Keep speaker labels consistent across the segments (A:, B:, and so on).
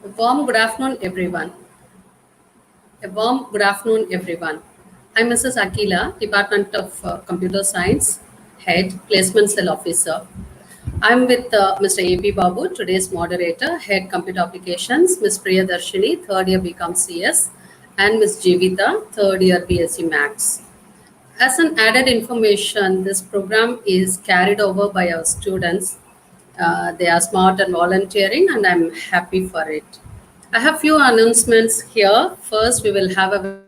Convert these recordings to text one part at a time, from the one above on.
A: A warm good afternoon, everyone. A warm good afternoon, everyone. I'm Mrs. Akila, Department of Computer Science, Head, Placement Cell Officer. I'm with Mr. A.P. Babu, today's moderator, Head Computer Applications, Ms. Priyadarshini, third year BCom CS, and Ms. Jivita, third year BSc Max. As an added information, this program is carried over by our students. They are smart and volunteering, and I'm happy for it. I have few announcements here. First, we will have a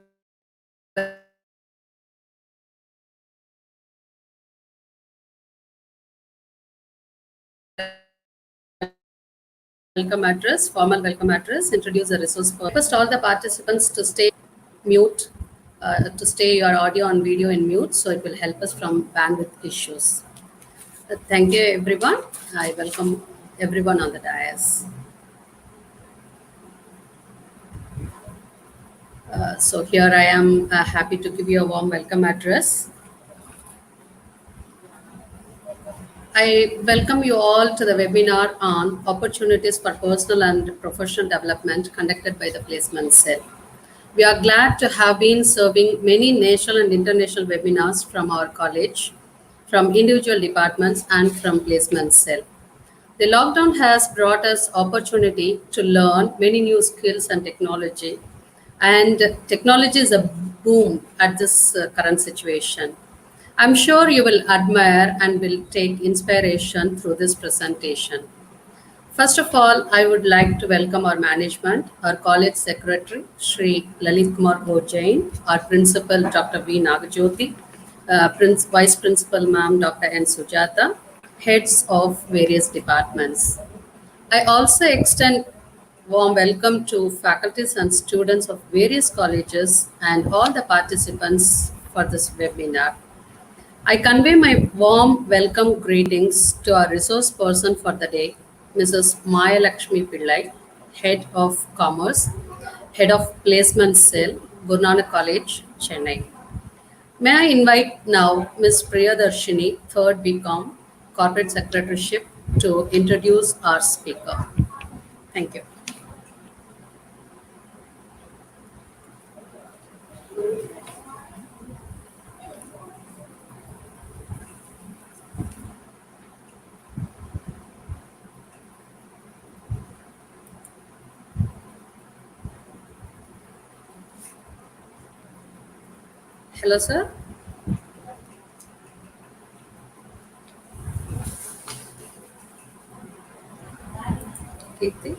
A: welcome address, formal welcome address, introduce the resource. Request all the participants to stay mute, to stay your audio and video in mute, so it will help us from bandwidth issues. Thank you, everyone. I welcome everyone on the dais. So here I am happy to give you a warm welcome address. I welcome you all to the webinar on opportunities for personal and professional development conducted by the Placement Cell. We are glad to have been serving many national and international webinars from our college, from individual departments, and from Placement Cell. The lockdown has brought us opportunity to learn many new skills and technology. And technology is a boom at this current situation. I'm sure you will admire and will take inspiration through this presentation. First of all, I would like to welcome our management, our college secretary, Sri Lalit Kumar Jain, our principal, Dr. V. Nagajyoti, Vice Principal, Ma'am, Dr. N. Sujata, heads of various departments. I also extend warm welcome to faculties and students of various colleges and all the participants for this webinar. I convey my warm welcome greetings to our resource person for the day, Mrs. Maya Lakshmi Pillai, Head of Commerce, Head of Placement Cell, Guru Nanak College, Chennai. May I invite now Ms. Priyadarshini, 3rd BCom, Corporate Secretaryship, to introduce our speaker. Thank you. Hello, sir. Kirti.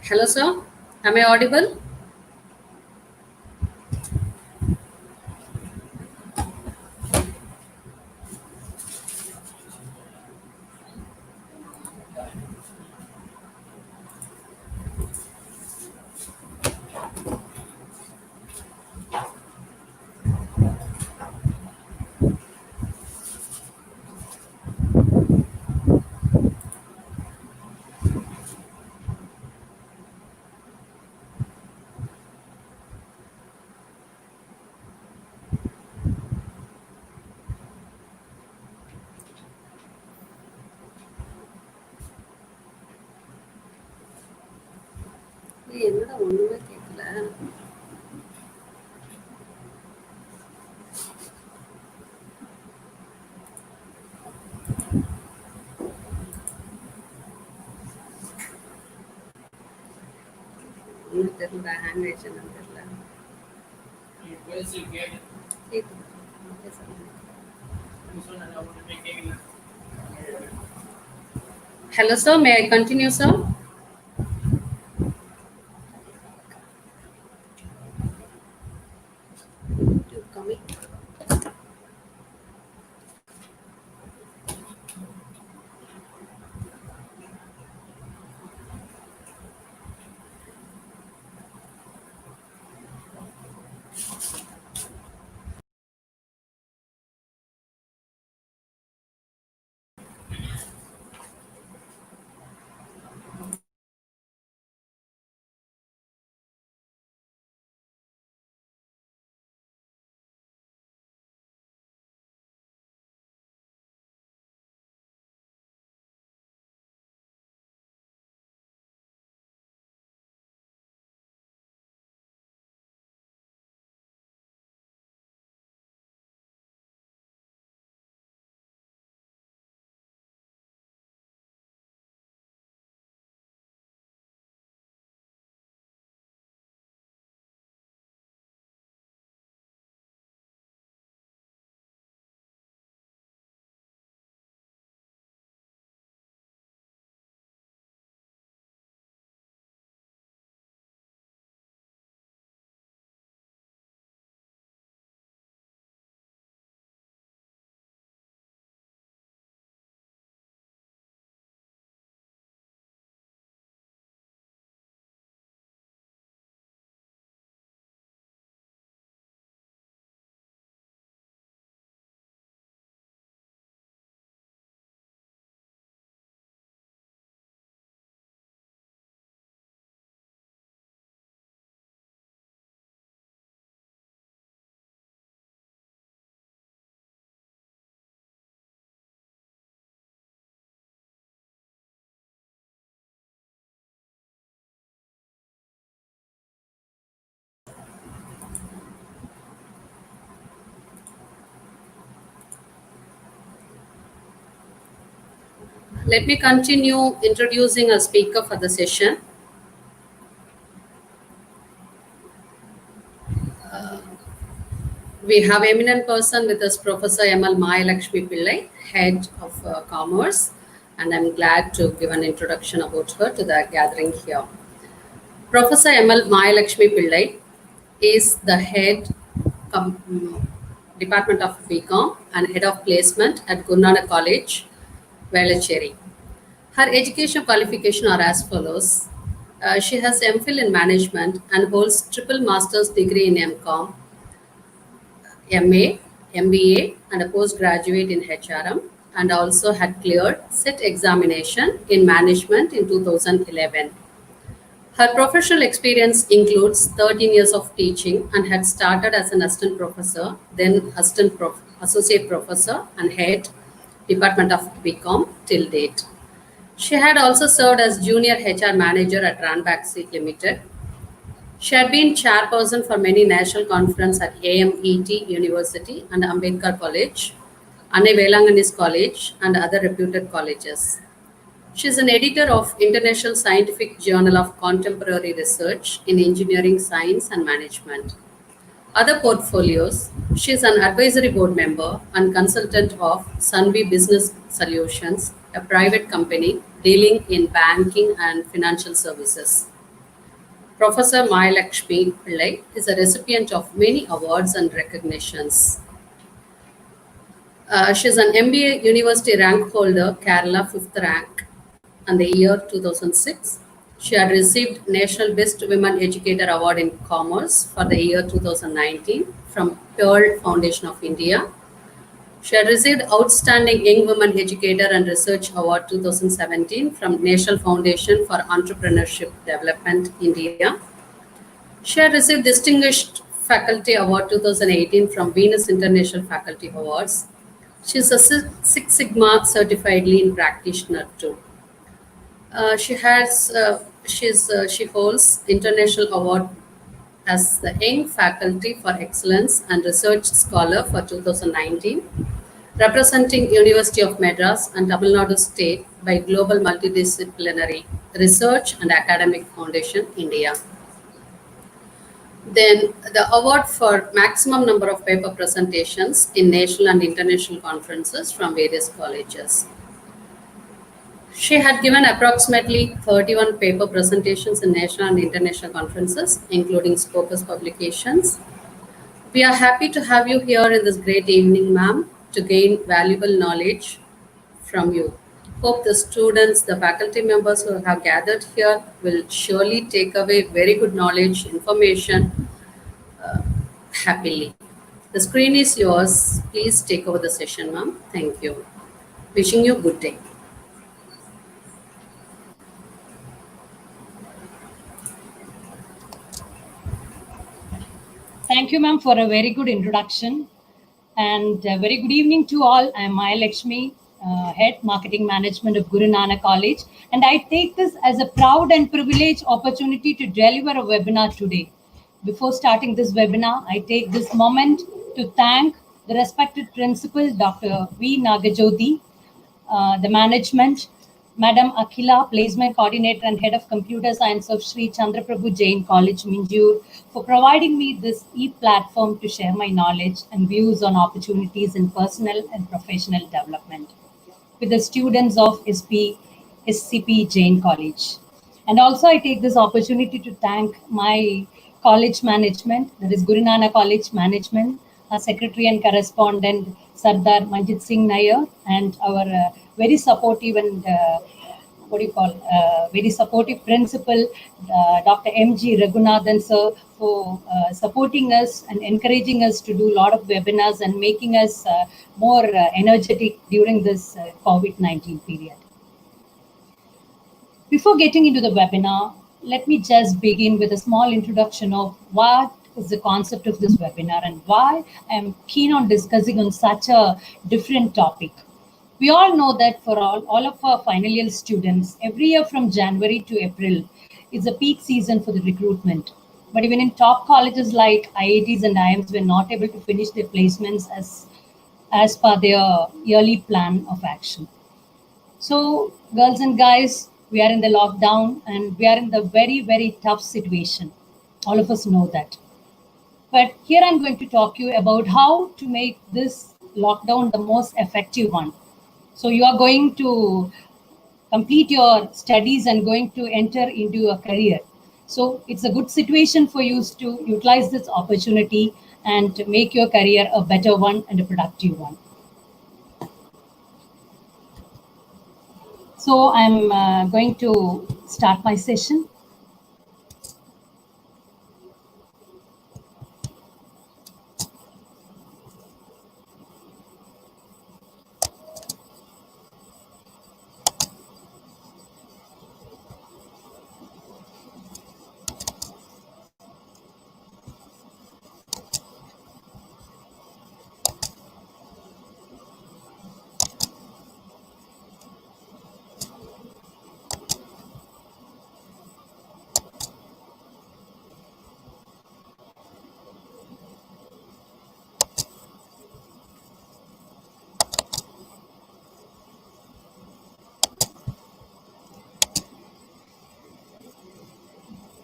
A: Hello, sir. Am I audible? என்னடா ஒண்ணுமே கேட்கல. ஒன்றும் தெரியல, hand ஆயிடுச்சுன்னு தெரியல. கேக்குது. Hello, sir. May I continue, sir? me. Let me continue introducing a speaker for the session. We have eminent person with us, Professor M.L. Mayalakshmi Pillai, Head of Commerce, and I'm glad to give an introduction about her to the gathering here. Professor M.L. Mayalakshmi Pillai is the head Department of BCom and head of placement at Gurunana College, Velachery. Her education qualification are as follows. She has MPhil in management and holds triple master's degree in MCom, MA, MBA, and a postgraduate in HRM, and also had cleared SET examination in management in 2011. Her professional experience includes 13 years of teaching and had started as an assistant professor, then associate professor and head Department of BCom till date. She had also served as junior HR manager at Ranbaxy Limited. She had been chairperson for many national conferences at AMET University and Ambedkar College, Anne Velangani's College, and other reputed colleges. She is an editor of International Scientific Journal of Contemporary Research in Engineering Science and Management. Other portfolios, she is an advisory board member and consultant of Sunvi Business Solutions, a private company dealing in banking and financial services. Professor Mayalakshmi Pillai is a recipient of many awards and recognitions. She is an MBA University rank holder, Kerala 5th rank, and the year 2006. She had received National Best Women Educator Award in Commerce for the year 2019 from Pearl Foundation of India. She had received Outstanding Young Women Educator and Research Award 2017 from National Foundation for Entrepreneurship Development, India. She had received Distinguished Faculty Award 2018 from Venus International Faculty Awards. She is a Six Sigma certified lean practitioner too. She holds international award as the Young Faculty for Excellence and Research Scholar for 2019, representing University of Madras and Tamil Nadu State by Global Multidisciplinary Research and Academic Foundation, India. Then the award for maximum number of paper presentations in national and international conferences from various colleges. She had given approximately 31 paper presentations in national and international conferences, including Scopus publications. We are happy to have you here in this great evening, ma'am, to gain valuable knowledge from you. Hope the students, the faculty members who have gathered here will surely take away very good knowledge, information happily. The screen is yours. Please take over the session, ma'am. Thank you. Wishing you good day.
B: Thank you, ma'am, for a very good introduction. And a very good evening to all. I'm Maya Lakshmi, Head Marketing Management of Guru Nanak College. And I take this as a proud and privileged opportunity to deliver a webinar today. Before starting this webinar, I take this moment to thank the respected principal, Dr. V. Nagajodi, the management, Madam Akhila, Placement Coordinator and Head of Computer Science of Sri Chandraprabhu Jain College, Minjur, for providing me this e-platform to share my knowledge and views on opportunities in personal and professional development with the students of SCP Jain College. And also I take this opportunity to thank my college management, that is Guru Nanak College management, our secretary and correspondent Sardar Manjit Singh Nair, and our very supportive and very supportive principal, Dr. M.G. Raghunathan sir, for supporting us and encouraging us to do a lot of webinars and making us more energetic during this COVID-19 period. Before getting into the webinar, let me just begin with a small introduction of what is the concept of this webinar and why I'm keen on discussing on such a different topic. We all know that for all of our final year students, every year from January to April is a peak season for the recruitment. But even in top colleges like IITs and IIMs, we're not able to finish their placements as per their yearly plan of action. So, girls and guys, we are in the lockdown and we are in the very, very tough situation. All of us know that. But here I'm going to talk to you about how to make this lockdown the most effective one. So you are going to complete your studies and going to enter into a career. So it's a good situation for you to utilize this opportunity and to make your career a better one and a productive one. So I'm going to start my session.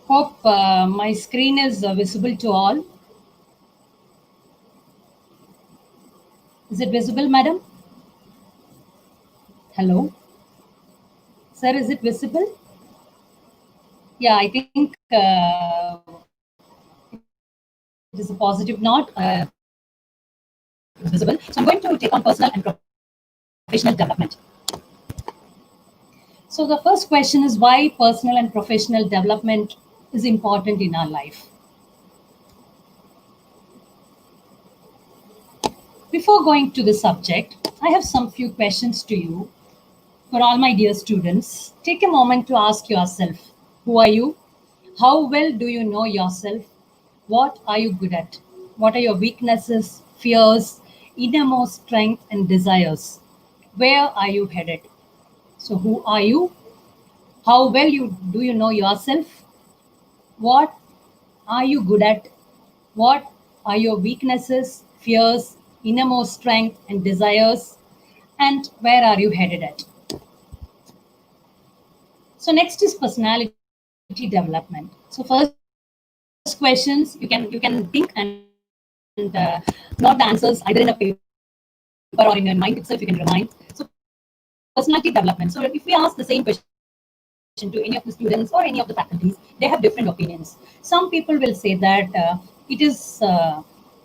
B: Hope my screen is visible to all. Is it visible, madam? Hello? Sir, is it visible? Yeah, I think it is a positive note. Visible. So I'm going to take on personal and professional development. So the first question is why personal and professional development is important in our life. Before going to the subject, I have some few questions to you. For all my dear students, take a moment to ask yourself, who are you? How well do you know yourself? What are you good at? What are your weaknesses, fears, innermost strength and desires? Where are you headed? So who are you? How well do you know yourself? What are you good at? What are your weaknesses, fears, innermost strength and desires? And where are you headed at? So next is personality development. So first questions, you can think and note the answers either in a paper or in your mind itself, you can remind. So personality development. So if we ask the same question to any of the students or any of the faculties, they have different opinions. Some people will say that it is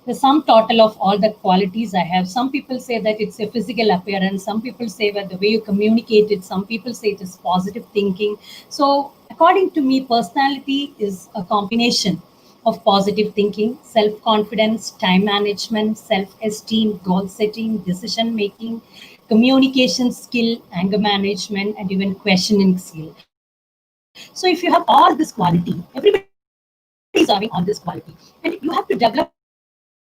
B: the sum total of all the qualities I have. Some people say that it's a physical appearance. Some people say that the way you communicate it. Some people say it is positive thinking. So according to me, personality is a combination of positive thinking, self-confidence, time management, self-esteem, goal setting, decision making, communication skill, anger management, and even questioning skill. So if you have all this quality, everybody is having all this quality, and you have to develop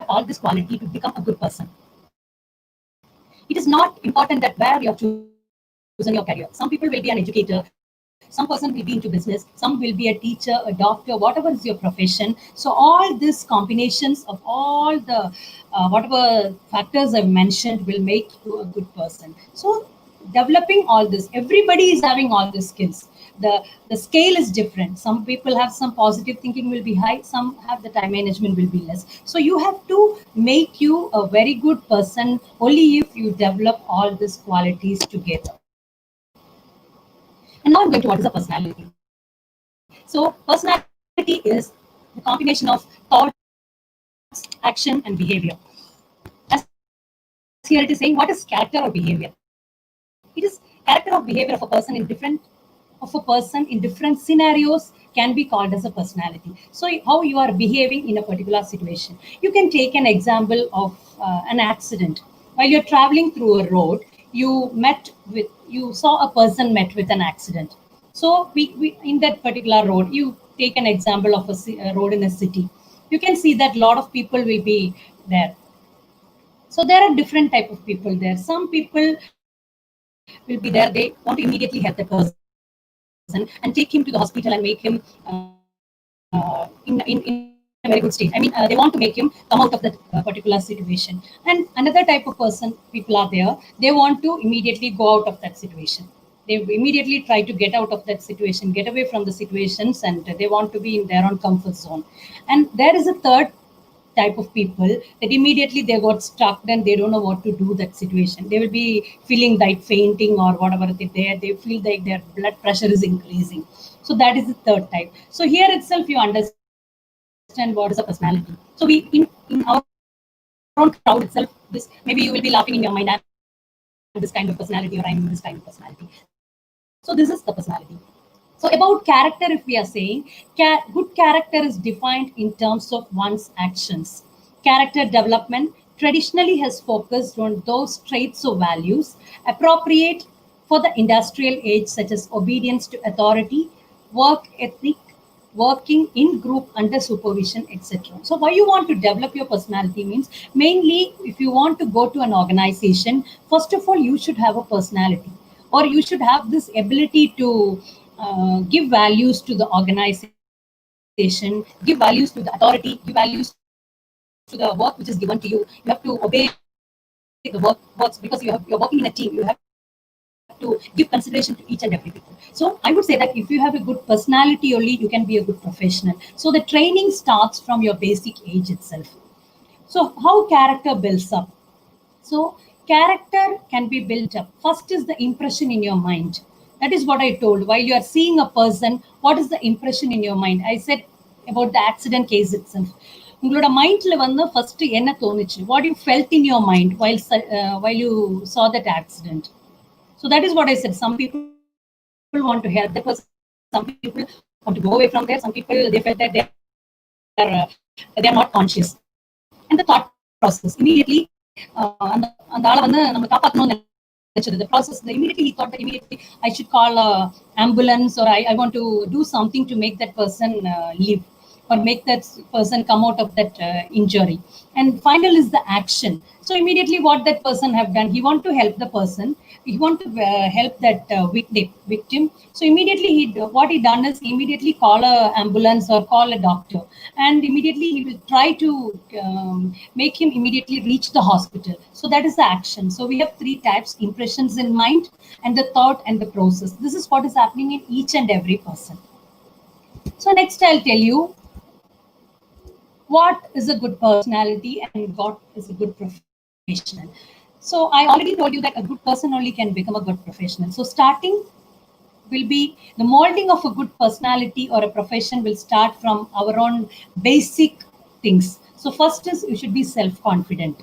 B: all this quality to become a good person. It is not important that where you have chosen your career. Some people will be an educator, some person will be into business, some will be a teacher, a doctor, whatever is your profession. So all these combinations of all the whatever factors I've mentioned will make you a good person. So developing all this, everybody is having all the skills. The scale is different. Some people have some positive thinking will be high, some have the time management will be less. So you have to make you a very good person only if you develop all these qualities together. And now I'm going to what is a personality. So personality is the combination of thoughts, action, and behavior. As here it is saying, what is character or behavior? It is character or behavior of a person in different scenarios can be called as a personality. So how you are behaving in a particular situation. You can take an example of an accident. While you're traveling through a road, you saw a person met with an accident. So we in that particular road, you take an example of a road in a city. You can see that a lot of people will be there. So there are different type of people there. Some people will be there, they want to immediately help that person and take him to the hospital and make him in a very good state. I mean, they want to make him come out of that particular situation. And another type of person, people are there, they want to immediately go out of that situation. They immediately try to get out of that situation, get away from the situations, and they want to be in their own comfort zone. And there is a third type of people that immediately they got stuck and they don't know what to do that situation. They will be feeling like fainting or whatever they feel like their blood pressure is increasing. So that is the third type. So here itself you understand what is a personality. So we in our own crowd itself, this maybe you will be laughing in your mind, I'm this kind of personality or I'm this kind of personality. So this is the personality. So about character, if we are saying, good character is defined in terms of one's actions. Character development traditionally has focused on those traits or values appropriate for the industrial age, such as obedience to authority, work ethic, working in group under supervision, etc. So why you want to develop your personality means, mainly if you want to go to an organization, first of all you should have a personality, or you should have this ability to give values to the organization, give values to the authority, give values to the work which is given to you. You have to obey the works because you're working in a team. You have to give consideration to each and every people. So I would say that if you have a good personality only, you can be a good professional. So the training starts from your basic age itself. So how character builds up? So character can be built up. First is the impression in your mind. That is what I told. While you are seeing a person, what is the impression in your mind? I said about the accident case itself. உங்களோட மைண்ட்ல வந்து first என்ன தோணுச்சு? What you felt in your mind while you saw that accident? So that is what I said. Some people want to help that person. Some people want to go away from there. Some people they felt that they are not conscious. And the thought process immediately அந்த ஆளை வந்து நம்ம காப்பாற்றணும்னு நினைச்சது. The process, immediately he thought that immediately I should call a ambulance, or I want to do something to make that person live, or make that person come out of that injury. And final is the action. So immediately what that person have done, he want to help the person, he want to help that victim. So immediately what he done is immediately call a ambulance or call a doctor, and immediately he will try to make him immediately reach the hospital. So that is the action. So we have three types: impressions in mind, and the thought, and the process. This is what is happening in each and every person. So next I'll tell you what is a good personality and what is a good professional. So I already told you that a good person only can become a good professional. So starting will be the molding of a good personality or a profession will start from our own basic things. So first is you should be self-confident.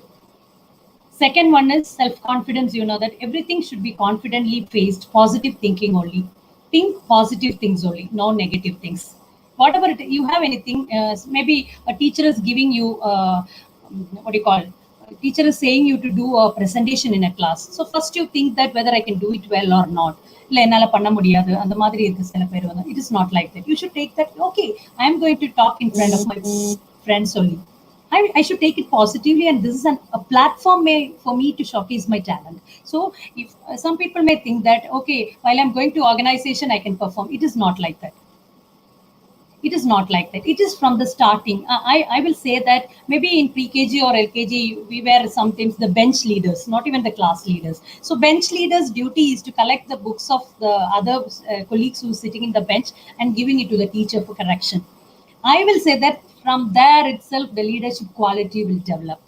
B: Second one is self-confidence. You know that everything should be confidently faced, positive thinking only. Think positive things only, no negative things. Whatever you have anything, maybe a teacher is giving you, what do you call? A teacher is saying you to do a presentation in a class. So first you think that whether I can do it well or not. இல்லை என்னால் பண்ண முடியாது அந்த மாதிரி இருக்கு சில பேர் வந்து it is not like that you should take that okay I am going to talk in front of my friends only. I should take it positively, and this is a platform for me to showcase my talent. So, if some people may think that, okay, while I'm going to organization, I can perform. It is not like that. It is not like that. It is from the starting. I will say that maybe in pre-KG or LKG, we were sometimes the bench leaders, not even the class leaders. So bench leaders' duty is to collect the books of the other colleagues who are sitting in the bench and giving it to the teacher for correction. I will say that from there itself, the leadership quality will develop.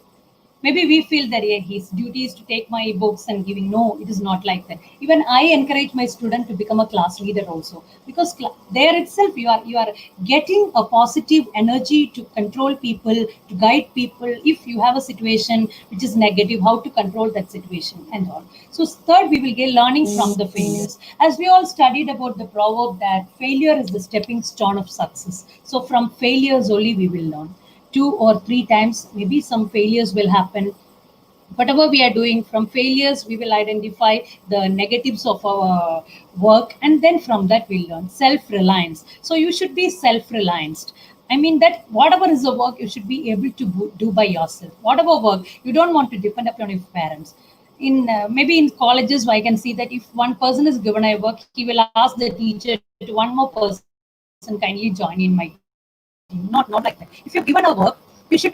B: Maybe we feel that yeah, his duty is to take my books and giving. No, it is not like that. Even I encourage my student to become a class leader also, because there itself you are getting a positive energy to control people, to guide people. If you have a situation which is negative, how to control that situation and all. So third, we will get learning from the failures. As we all studied about the proverb that failure is the stepping stone of success. So from failures only we will learn. 2 or 3 times, maybe some failures will happen. Whatever we are doing, from failures, we will identify the negatives of our work, and then from that, we'll learn self reliance. So, you should be self reliant. I mean, that whatever is the work, you should be able to do by yourself. Whatever work, you don't want to depend upon your parents. In maybe in colleges, I can see that if one person is given a work, he will ask the teacher to one more person kindly join in my team. Not like that. If you're given a work, you should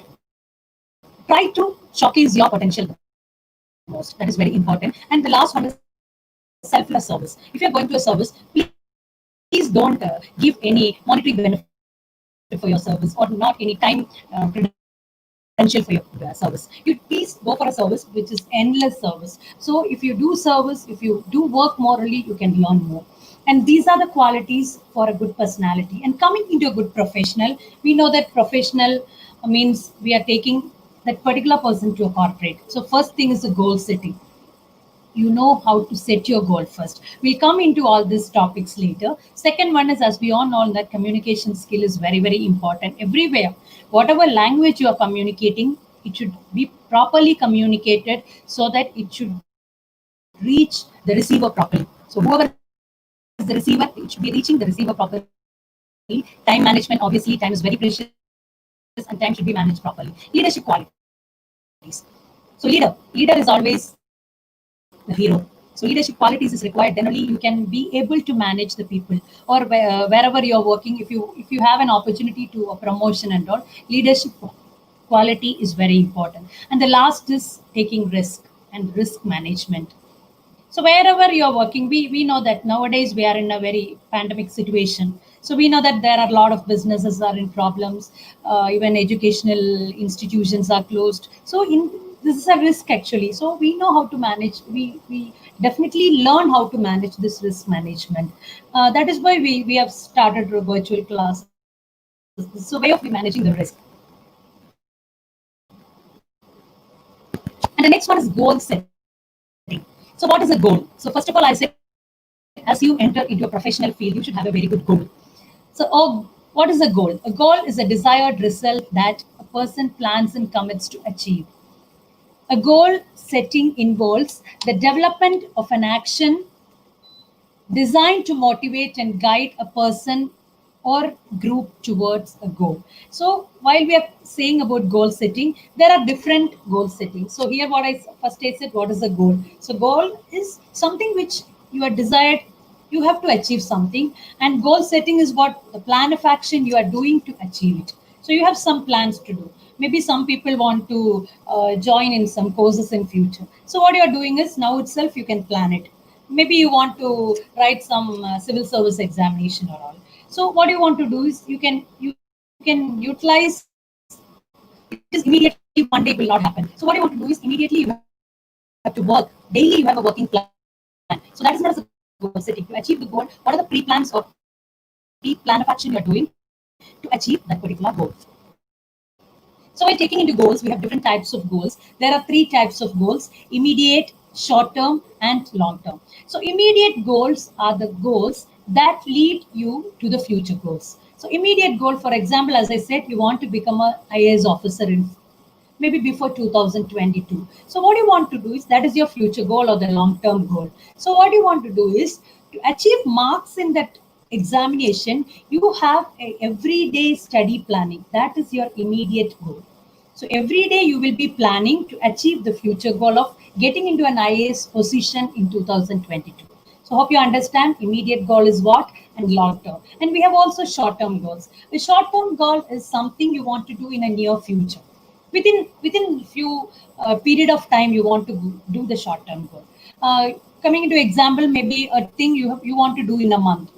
B: try to showcase your potential most. That is very important. And the last one is selfless service. If you're going to a service, please don't give any monetary benefit for your service, or not any time credential for your service. You please go for a service which is endless service. So if you do service, if you do work morally, you can learn more. And these are the qualities for a good personality. And coming into a good professional, we know that professional means we are taking that particular person to a corporate. So first thing is the goal setting. You know how to set your goal first. We'll come into all these topics later. Second one is, as we all know, that communication skill is very, very important everywhere. Whatever language you are communicating, it should be properly communicated so that it should reach the receiver properly. So whoever is the receiver, it should be reaching the receiver properly. Time management, obviously, time is very precious, and time should be managed properly. Leadership qualities. So leader is always the hero. So leadership qualities is required. Then only you can be able to manage the people, or wherever you're working. If you have an opportunity to a promotion and all, leadership quality is very important. And the last is taking risk and risk management. So wherever you're working, we know that nowadays we are in a very pandemic situation. So we know that there are a lot of businesses are in problems. Even educational institutions are closed. So this is a risk actually. So we know how to manage. We definitely learn how to manage this risk management. That is why we have started a virtual class. So way of managing the risk. And the next one is goal setting. So what is a goal? So first of all, I say, as you enter into a professional field, you should have a very good goal. So what is a goal? A goal is a desired result that a person plans and commits to achieve. A goal setting involves the development of an action designed to motivate and guide a person or group towards a goal. So while we are saying about goal setting, there are different goal settings. So here what I first said, what is a goal? So goal is something which you are desired, you have to achieve something, and goal setting is what the plan of action you are doing to achieve it. So you have some plans to do. Maybe some people want to join in some courses in future. So what you are doing is now itself you can plan it. Maybe you want to write some civil service examination or all. So what you want to do is you can utilize it is immediately one day it will not happen. So what you want to do is immediately you have to work daily. You have a working plan. So that is not a goal setting. To achieve the goal, what are the pre-plans or pre-plan of action you are doing to achieve that particular goal? So by taking into goals, we have different types of goals. There are three types of goals: immediate, short term, and long term. So immediate goals are the goals that lead you to the future goals. So immediate goal, for example, as I said, you want to become a IAS officer in maybe before 2022. So what you want to do is, that is your future goal or the long term goal. So what you want to do is to achieve marks in that examination, you have a everyday study planning. That is your immediate goal. So every day you will be planning to achieve the future goal of getting into an IAS position in 2022. So hope you understand immediate goal is what and long term. And we have also short term goals. The short term goal is something you want to do in a near future. Within few period of time you want to do the short term goal. Coming into example, maybe a thing you want to do in a month,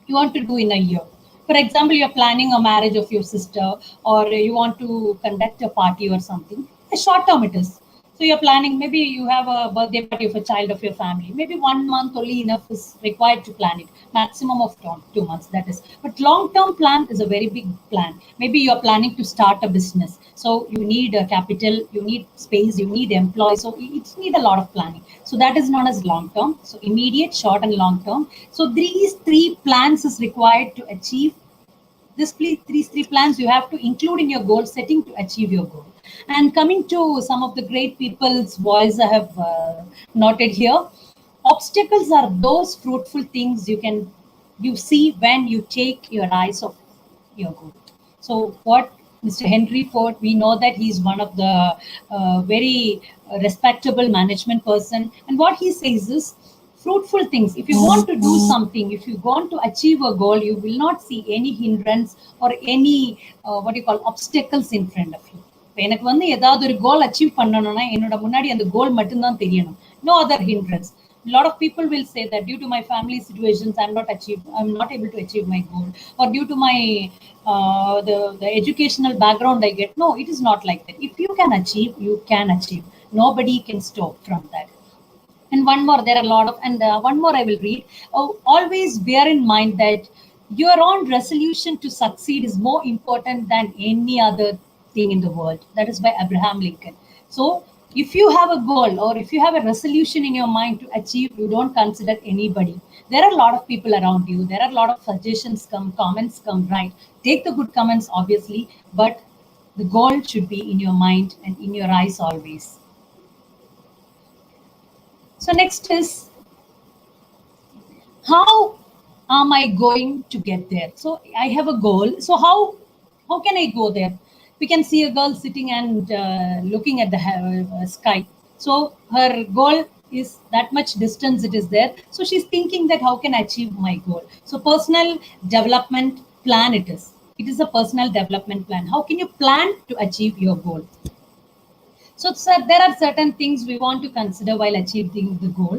B: you want to do in a year. For example, you're planning a marriage of your sister, or you want to conduct a party or something. A short term it is. So you're planning, maybe you have a birthday party of a child of your family. Maybe 1 month only enough is required to plan it. Maximum of 2 months, that is. But long term plan is a very big plan. Maybe you're planning to start a business. So you need a capital, you need space, you need employees. So it need a lot of planning. So that is known as long term. So immediate, short, and long term. So these three plans is required to achieve these three plans you have to include in your goal setting to achieve your goal. And coming to some of the great people's voice I have noted here, obstacles are those fruitful things you see when you take your eyes off your goal. So what Mr. Henry Ford, we know that he's one of the very respectable management person, and what he says is fruitful things. If you want to do something, if you want to achieve a goal, you will not see any hindrance or any what you call obstacles in front of you. இப்போ எனக்கு வந்து ஏதாவது ஒரு goal achieve பண்ணணும்னா என்னோட முன்னாடி அந்த கோல் மட்டும்தான் தெரியணும். No other hindrance. A lot of people will say that due to my family situations, I'm not able to achieve my goal, or due to my the educational background I get. No, it is not like that. If you can achieve, you can achieve. Nobody can stop from that. And one more, there are a lot of, and one more I will read. Oh, always bear in mind that your own resolution to succeed is more important than any other thing in the world. That is by Abraham Lincoln. So if you have a goal or if you have a resolution in your mind to achieve, you don't consider anybody. There are a lot of people around you. There are a lot of suggestions come, comments come, right? Take the good comments, obviously, but the goal should be in your mind and in your eyes always. So next is, how am I going to get there? So I have a goal. So how can I go there? We can see a girl sitting and looking at the sky. So her goal is that much distance it is there. So she's thinking that how can I achieve my goal? So personal development plan it is. It is a personal development plan. How can you plan to achieve your goal? So there are certain things we want to consider while achieving the goal.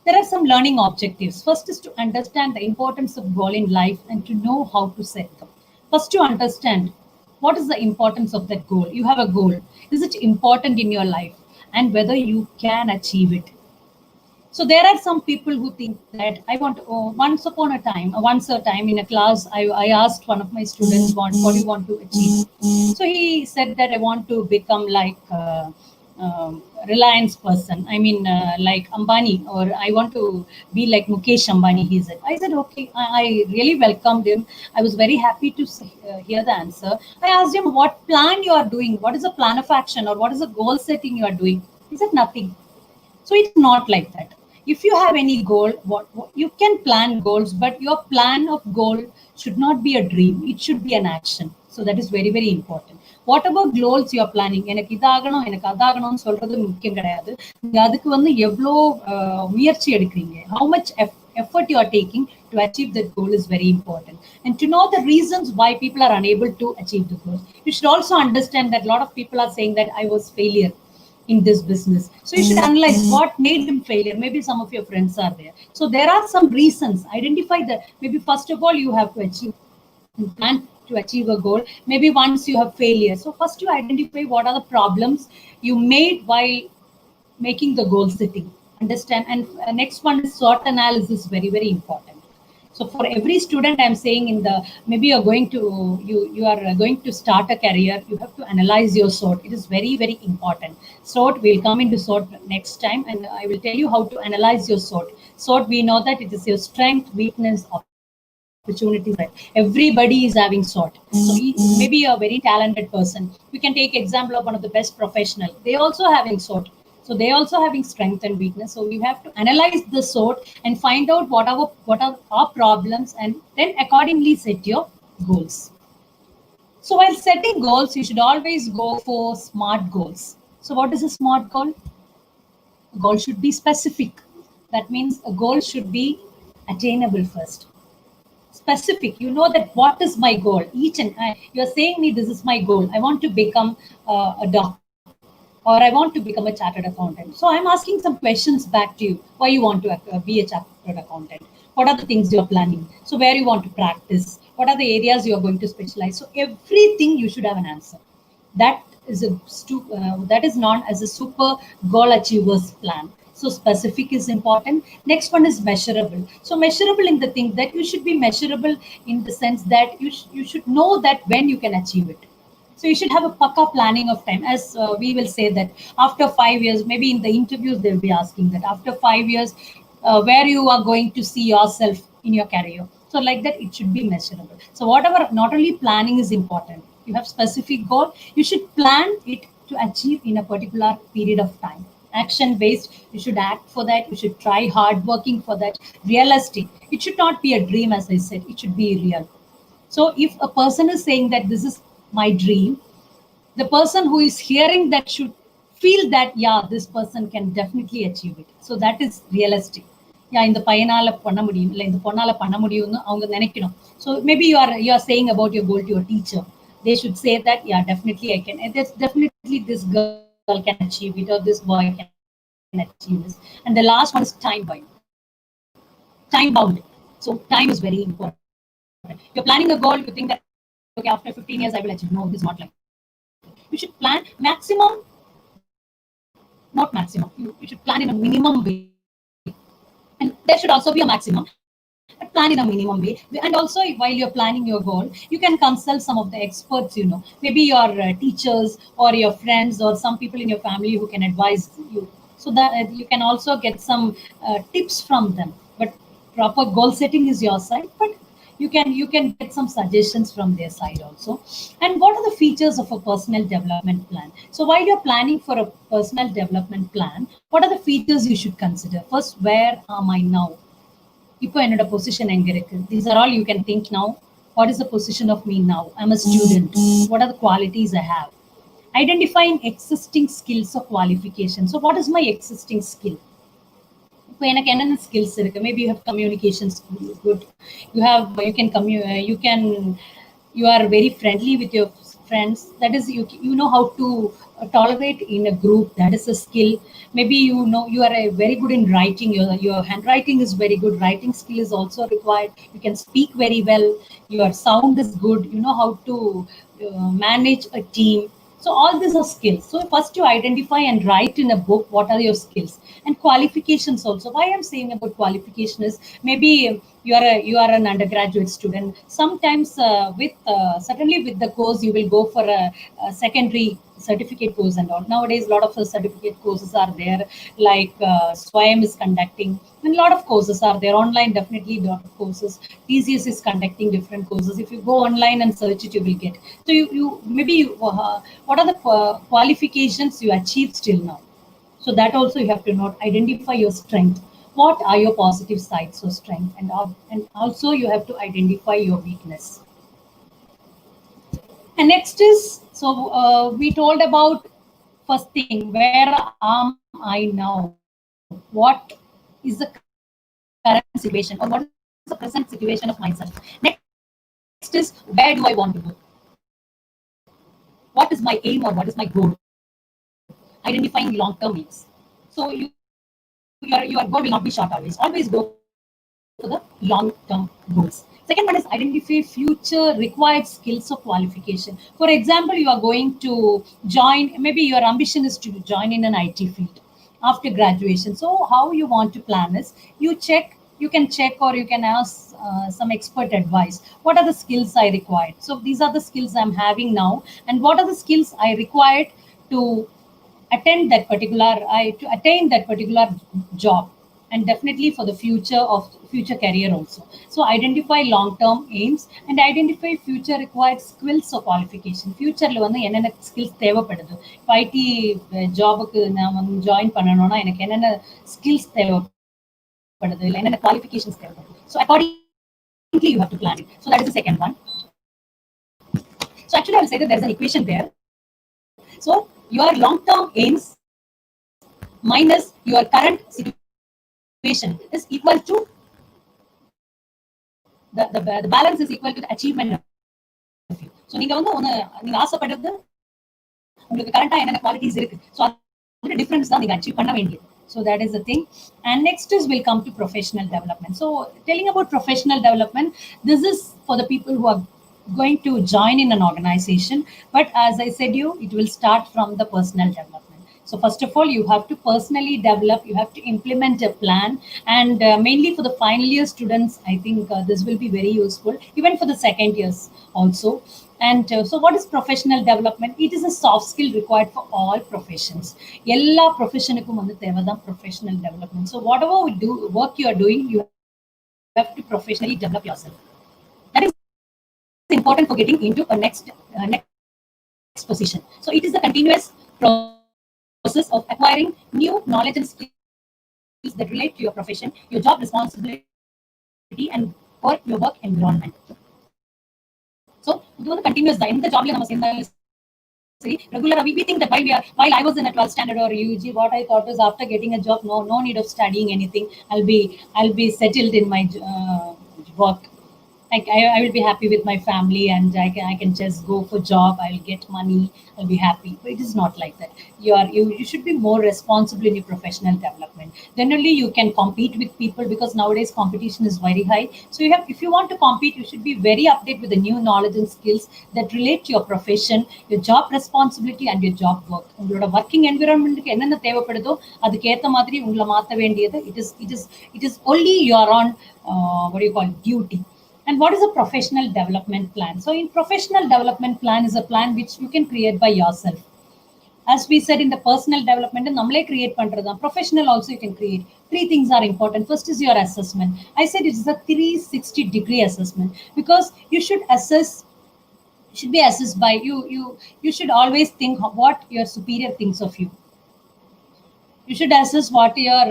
B: There are some learning objectives. First is to understand the importance of goal in life and to know how to set them. First, to understand what is the importance of that goal. You have a goal. Is it important in your life? And whether you can achieve it. So there are some people who think that I want to, once a time in a class, I asked one of my students, what do you want to achieve? So he said that I want to become like Reliance person. I mean, like Ambani, or I want to be like Mukesh Ambani, he said. I said, okay, I really welcomed him. I was very happy to hear the answer. I asked him what plan you are doing, what is the plan of action, or what is the goal setting you are doing? He said, nothing. So it's not like that. If you have any goal, what you can plan goals, but your plan of goal should not be a dream. It should be an action. So that is very, very important. Whatever goals you are planning, எனக்கு இதாகணும் எனக்கு அதாகணும்னு சொல்றது முக்கியம் கிடையாது. அதுக்கு வந்து எவ்வளோ முயற்சி எடுக்கிறீங்க, how much effort you are taking to achieve that goal is very important. And to know the reasons why people are unable to achieve the goal. You should also understand that a lot of people are saying that I was failure in this business. So you should analyze what made him failure. Maybe some of your friends are there. So there are some reasons. Identify that. Maybe first of all, you have to achieve and plan to achieve a goal. Maybe once you have failure. So first you identify what are the problems you made while making the goal setting. Understand? And next one is SWOT analysis, very, very important. So So for every student, I'm saying in the maybe you're going to you are going to start a career, you have to analyze your SWOT. It is very very important. SWOT, we'll come into SWOT next time, and I will tell you how to analyze your SWOT. SWOT, we know that it is your strength, weakness, opportunities. Everybody is having SWOT. So maybe a very talented person. We can take example of one of the best professional. They also having SWOT. So they also having strength and weakness. So we have to analyze the SWOT and find out what are our problems, and then accordingly set your goals. So while setting goals, you should always go for SMART goals. So what is a SMART goal? A goal should be specific. That means a goal should be attainable first. Specific, you know that what is my goal. You're saying me this is my goal. I want to become a doctor, or I want to become a chartered accountant. So I'm asking some questions back to you. Why you want to be a chartered accountant? What are the things you're planning? So where you want to practice? What are the areas you're going to specialize? So everything you should have an answer. That is that is known as a super goal achievers plan. So specific is important. Next one is measurable. So measurable in the thing that you should be measurable in the sense that you should know that when you can achieve it. So you should have a pucka planning of time. As we will say that after 5 years, maybe in the interviews they'll be asking that after 5 years, where you are going to see yourself in your career. So like that, it should be measurable. So whatever, not only planning is important. You have specific goal. You should plan it to achieve in a particular period of time. Action based. You should act for that. You should try hard working for that. Realistic. It should not be a dream, as I said. It should be real. So if a person is saying that this is my dream, the person who is hearing that should feel that, yeah, this person can definitely achieve it. So that is realistic. Yeah, இந்த பையனால பண்ண முடியும், இல்லை இந்த பொண்ணால பண்ண முடியும்னு அவங்க நினைக்கணும். So maybe you are saying about your goal to your teacher. They should say that, yeah, definitely I can. And definitely this girl can achieve it, or this boy can achieve this. And the last one is time bound. Time bound. So time is very important. You're planning a goal, you think that, okay, after 15 years I will achieve. No, it is not like that. You should plan maximum, not maximum. You should plan in a minimum way. And there should also be a maximum, but plan in a minimum way. And also, while you're planning your goal, you can consult some of the experts, maybe your teachers or your friends or some people in your family who can advise you. So that you can also get some tips from them. But proper goal setting is your side, but you can get some suggestions from their side also. And what are the features of a personal development plan? So while you're planning for a personal development plan, what are the features you should consider? First, where am I now? இப்போ என்னோட position எங்க இருக்கு? These are all you can think now. What is the position of me now? I'm a student. What are the qualities I have? Identifying existing skills or qualifications. So what is my existing skill? இப்போ எனக்கு என்னென்ன skills இருக்கு? Maybe you have communication skill, good. You are very friendly with your friends. That is, you know how to tolerate in a group. That is a skill. Maybe you are very good in writing. Your handwriting is very good. Writing skill is also required. You can speak very well. Your sound is good. You know how to manage a team. So all these are skills. So first you identify and write in a book what are your skills and qualifications also. Why I'm saying about qualification is, maybe you are an undergraduate student. Sometimes certainly with the course you will go for a secondary certificate course and all. Nowadays a lot of certificate courses are there, like Swayam is conducting, and a lot of courses are there online. Definitely a lot of courses. TCS is conducting different courses. If you go online and search it, you will get. So what are the qualifications you achieved till now? So that also you have to note. Identify your strength. What are your positive sides or strength? And also you have to identify your weakness. And next is, so we told about first thing, where am I now? What is the current situation, or what is the present situation of myself? Next is, where do I want to go? What is my aim, or what is my goal? Identifying long-term aims. So your goal will not be short always. Always go for the long-term goals. Second one is identify future required skills or qualification. For example, you are going to join, maybe your ambition is to join in an IT field after graduation. So how you want to plan is, you can check or you can ask some of the experts, some expert advice. What are the skills I required? So these are the skills I'm having now, and what are the skills I required to to attain that particular job, and definitely for the future career also. So identify long term aims and identify future required skills or qualification. Future வந்து என்னென்ன skills தேவைப்படுது. இப்போ ID ஜாபுக்கு நான் வந்து join பண்ணணும்னா எனக்கு என்னென்ன skills தேவைப்படுது, இல்லை என்னென்ன qualifications தேவைப்படுது. So accordingly you have to plan it. So that is the second one. So actually I will say that there is an equation there. So your long term aims minus your current situation is equal to the balance is equal to the achievement of you. So நீங்க வந்து நீங்க ஆசைப்படுறது உங்களுக்கு கரண்டா என்னென்ன qualities இருக்கு, so அதோட difference தான் நீங்க அச்சீவ் பண்ண வேண்டியது. So that is the thing. And next is will come to professional development. So telling about professional development, this is for the people who are going to join in an organization. But as I said you, it will start from the personal development. So first of all, you have to personally develop, you have to implement a plan. And mainly for the final year students, I think this will be very useful, even for the second years also. And so what is professional development? It is a soft skill required for all professions. Ella professionukkum vandu thevadam professional development. So whatever work you are doing, you have to professionally develop yourself. That is important for getting into a next position. So it is a continuous process of acquiring new knowledge and skills that relate to your profession, your job responsibility, and or your work environment. So இது வந்து continuous தான். எந்த ஜாப்ல நம்ம சேர்ந்தாலும் சரி, ரெகுலரா we think that while I was in a 12th standard or UG, what I thought is after getting a job, no need of studying anything. I'll be settled in my work. Like I will be happy with my family, and I can just go for job. I'll get money. I'll be happy. But it is not like that. You should be more responsible in your professional development. Then only you can compete with people, because nowadays competition is very high. So if you want to compete, you should be very updated with the new knowledge and skills that relate to your profession, your job responsibility, and your job work. உங்களோட working environment என்னென்ன தேவைப்படுதோ அதுக்கு ஏத்த மாதிரி உங்களை மாத்த வேண்டியது. It is only your own what do you call duty. And what is a professional development plan? So in professional development plan is a plan which you can create by yourself. As we said in the personal development, namle create pandradha. Professional also you can create. Three things are important. First is your assessment. I said it is a 360-degree assessment, because you should be assessed by you. You should always think what your superior thinks of you. You should assess what your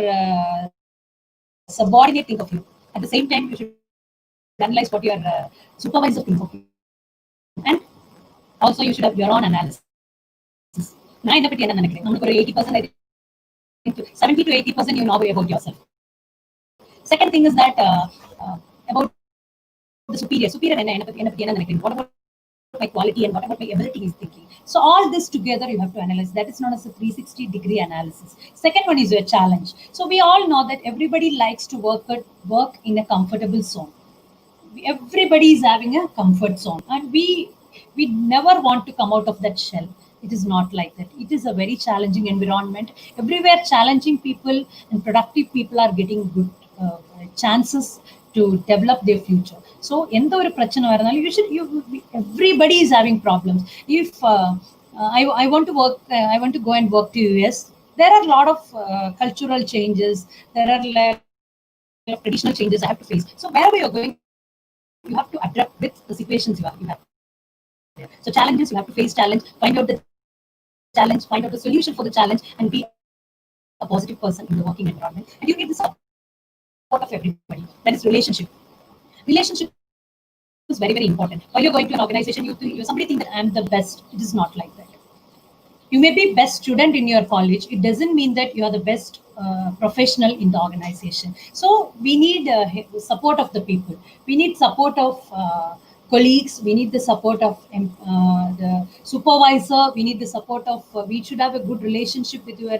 B: subordinate think of you. At the same time, you should analyze what your supervisor thinks of you, and also you should have your own analysis. நான் என்ன பத்தி என்ன நினைக்கிறேன், நமக்கு ஒரு 80%, 70 to 80% you know about yourself. Second thing is that about the superior என்ன பத்தி என்ன நினைக்கிறேன், what about my quality and what about my ability is thinking. So all this together you have to analyze. That is known as a 360-degree analysis. Second one is your challenge. So we all know that everybody likes to work in a comfortable zone. Everybody is having a comfort zone, and we never want to come out of that shell. It is not like that. It is a very challenging environment. Everywhere challenging people and productive people are getting good chances to develop their future. So எந்த ஒரு பிரச்சனை வரனாலும் everybody is having problems. If I want to work, I want to go and work to US, there are a lot of cultural changes, there are traditional changes I have to face. So wherever you're going, you have to adapt with the situations you have. So challenges, you have to face challenge, find out the challenge, find out the solution for the challenge, and be a positive person in the working environment. And you get the support of everybody. That is relationship. Relationship is very, very important. While you're going to an organization, you somebody think that I'm the best. It is not like that. You may be best student in your college. It doesn't mean that you are the best professional in the organization. So we need support of the people. We need support of colleagues. We need the support of the supervisor. We need the support of, we should have a good relationship with your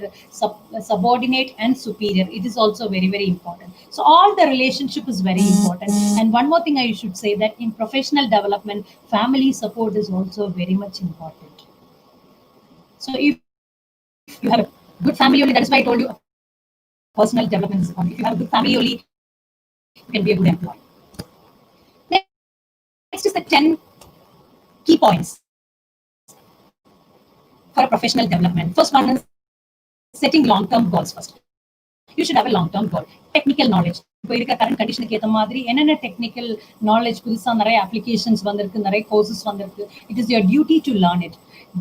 B: subordinate and superior. It is also very, very important. So all the relationship is very important. And one more thing I should say, that in professional development, family support is also very much important. So if you have a good family only, that is why I told you personal development is important. If you have a good family only, you can be a good employee. Next is the 10 key points for a professional development. First one is setting long-term goals first. You should have a long-term goal. Technical knowledge. இப்போ இருக்க current கண்டிஷனுக்கு ஏற்ற மாதிரி என்னென்ன technical knowledge புதுசாக நிறைய applications வந்திருக்கு, நிறைய கோர்சஸ் வந்திருக்கு. It is your duty to learn it.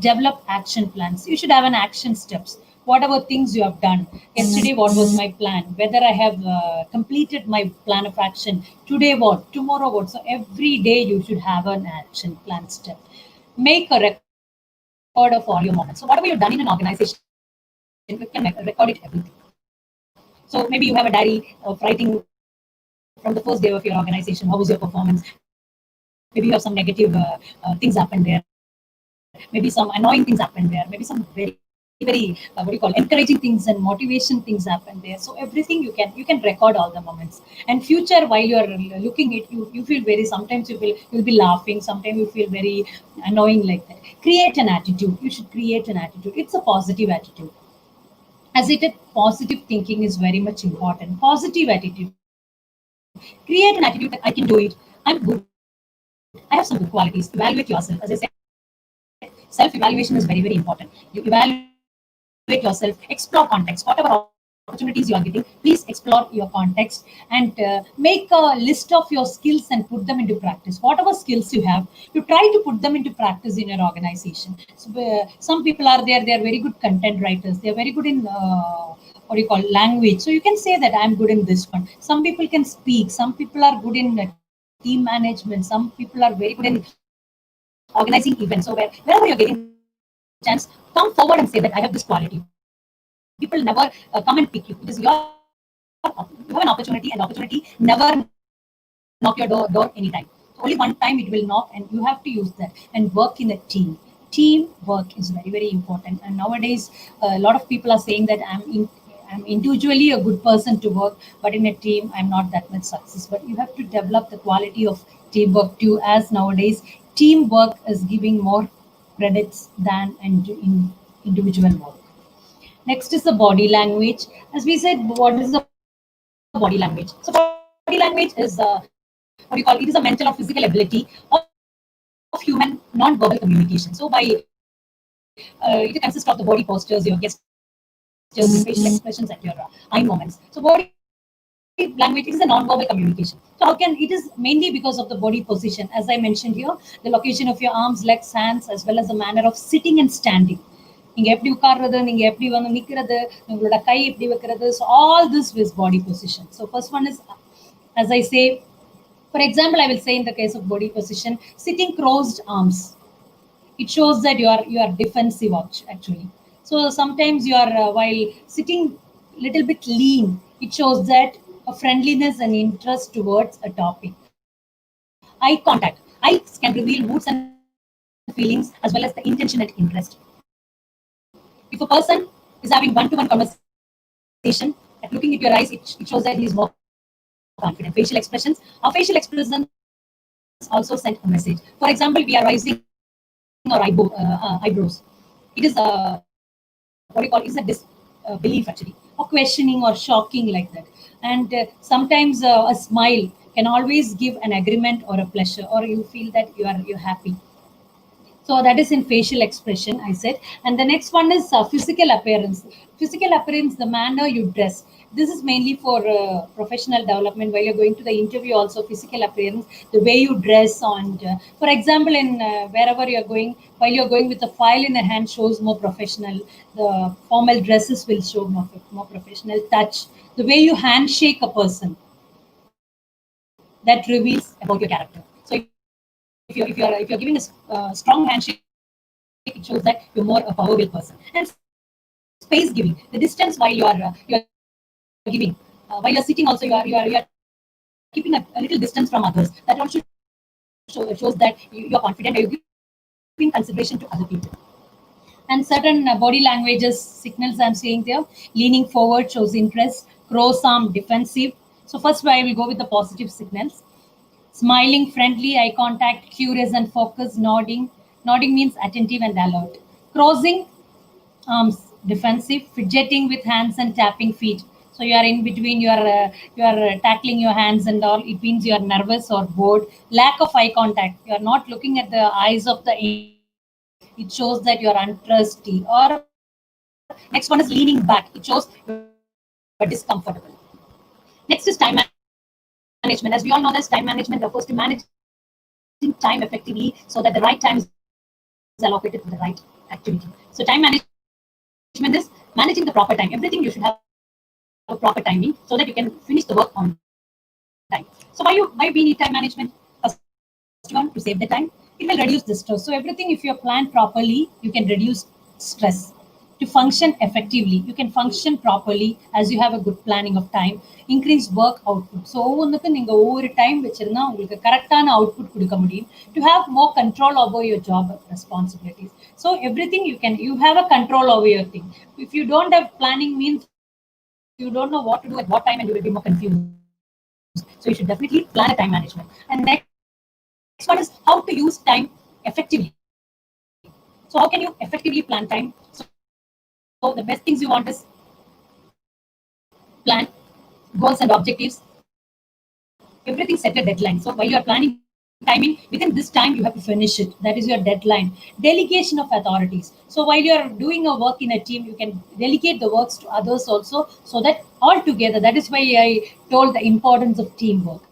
B: Develop action plans. You should have an action steps. Whatever things you have done. Yesterday, what was my plan? Whether I have completed my plan of action. Today, what? Tomorrow, what? So every day you should have an action plan step. Make a record of all your moments. So whatever you've done in an organization, you can record it everything. So maybe you have a diary of writing from the first day of your organization. How was your performance? Maybe you have some negative things happen there. Maybe some annoying things happen there. Maybe some very what do you call, encouraging things and motivation things happen there. So everything you can record all the moments. And future, while you are looking at you feel very, sometimes you'll be laughing, sometimes you feel very annoying like that. Create an attitude. You should create an attitude. It's a positive attitude. As it is, positive thinking is very much important. Positive attitude. Create an attitude that I can do it. I'm good. I have some good qualities. Evaluate yourself. As I said, self-evaluation is very, very important. You evaluate yourself, explore context. Whatever opportunities you are getting, please explore your context and make a list of your skills and put them into practice. Whatever skills you have, you try to put them into practice in your organization. So, some people are there, they are very good content writers. They are very good in what do you call, language. So you can say that I'm good in this one. Some people can speak. Some people are good in team management. Some people are very good in organizing events. So wherever you're getting chance, come forward and say that I have this quality. People never come and pick you. It is you have an opportunity, and opportunity never knock your door anytime. Only one time it will knock, and you have to use that and work in a team. Teamwork is very, very important. And nowadays, a lot of people are saying that I'm individually a good person to work, but in a team, I'm not that much success. But you have to develop the quality of teamwork too, as nowadays, teamwork is giving more credits than individual work. Next is the body language. As we said, what is the body language? So body language is what do you call? It is a mental or physical ability of human non-verbal communication. So by it consists of the body postures, your gestures, your facial expressions, and your eye movements. So body language is a non-verbal communication. So how can it is mainly because of the body position, as I mentioned here, the location of your arms, legs, hands, as well as the manner of sitting and standing. நீங்க எப்படி உட்கார்றது, நீங்க எப்படி வந்து நிக்கிறது, உங்களோட கை எப்படி வைக்கிறது. So all this is body position. So first one is, as I say, for example, I will say in the case of body position, sitting crossed arms. It shows that you are defensive actually. So sometimes you are while sitting little bit lean, it shows that a friendliness and interest towards a topic. Eye contact. Eyes can reveal moods and feelings as well as the intention and interest. If a person is having one-to-one conversation, at looking at your eyes, it shows that he is more confident. Facial expressions. Our facial expressions also send a message. For example, we are raising our eyebrows. It is what do you call? It's a disbelief actually, or questioning or shocking like that. And sometimes a smile can always give an agreement or a pleasure, or you feel that you're happy. So that is in facial expression, I said. And the next one is physical appearance. Physical appearance, the manner you dress. This is mainly for professional development. While you're going to the interview, also physical appearance, the way you dress. And for example, in wherever you're going, while you're going with a file in the hand, shows more professional. The formal dresses will show more professional touch. The way you handshake a person, that reveals about your character. So if you're giving a strong handshake, it shows that you're more a powerful person. And space giving, the distance while you're giving, while you're sitting, also you are keeping a little distance from others. That also shows that you're confident, you're giving consideration to other people. And certain body languages signals I'm seeing there. Leaning forward shows interest. Cross arm, defensive. So first I will go with the positive signals. Smiling, friendly, eye contact, curious and focused, nodding. Nodding means attentive and alert. Crossing arms, defensive, fidgeting with hands and tapping feet. So So you are in between, you are tackling your hands and all. It means you are nervous or bored. Lack of eye contact, you are not looking at the eyes of the individual. It shows that you are untrusty. Or next one is leaning back, it shows you are discomfortable. Next is time management. As we all know, this time management refers to managing time effectively so that the right time is allocated to the right activity. So time management is managing the proper time. Everything you should have a proper timing so that you can finish the work on time. So why we need time management? First one, why we need time management? First one, to save the time. It will reduce the stress. So everything, if you plan properly, you can reduce stress. To function effectively, you can function properly as you have a good planning of time. Increase work output. So ஒவ்வொன்றுக்கும் நீங்க ஒவ்வொரு time வச்சிருந்தா உங்களுக்கு கரெக்டான output கொடுக்க முடியும். To have more control over your job responsibilities. So everything you have a control over your thing. If you don't have planning means you don't know what to do at what time and you will be more confused. So you should definitely plan a time management. And next one is how to use time effectively. So how can you effectively plan time? So the best things you want is plan goals and objectives. Everything set a deadline. So while you are planning timing, within this time you have to finish it. That is your deadline. Delegation of authorities. So while you are doing a work in a team, you can delegate the works to others also, so that all together. That is why I told the importance of teamwork.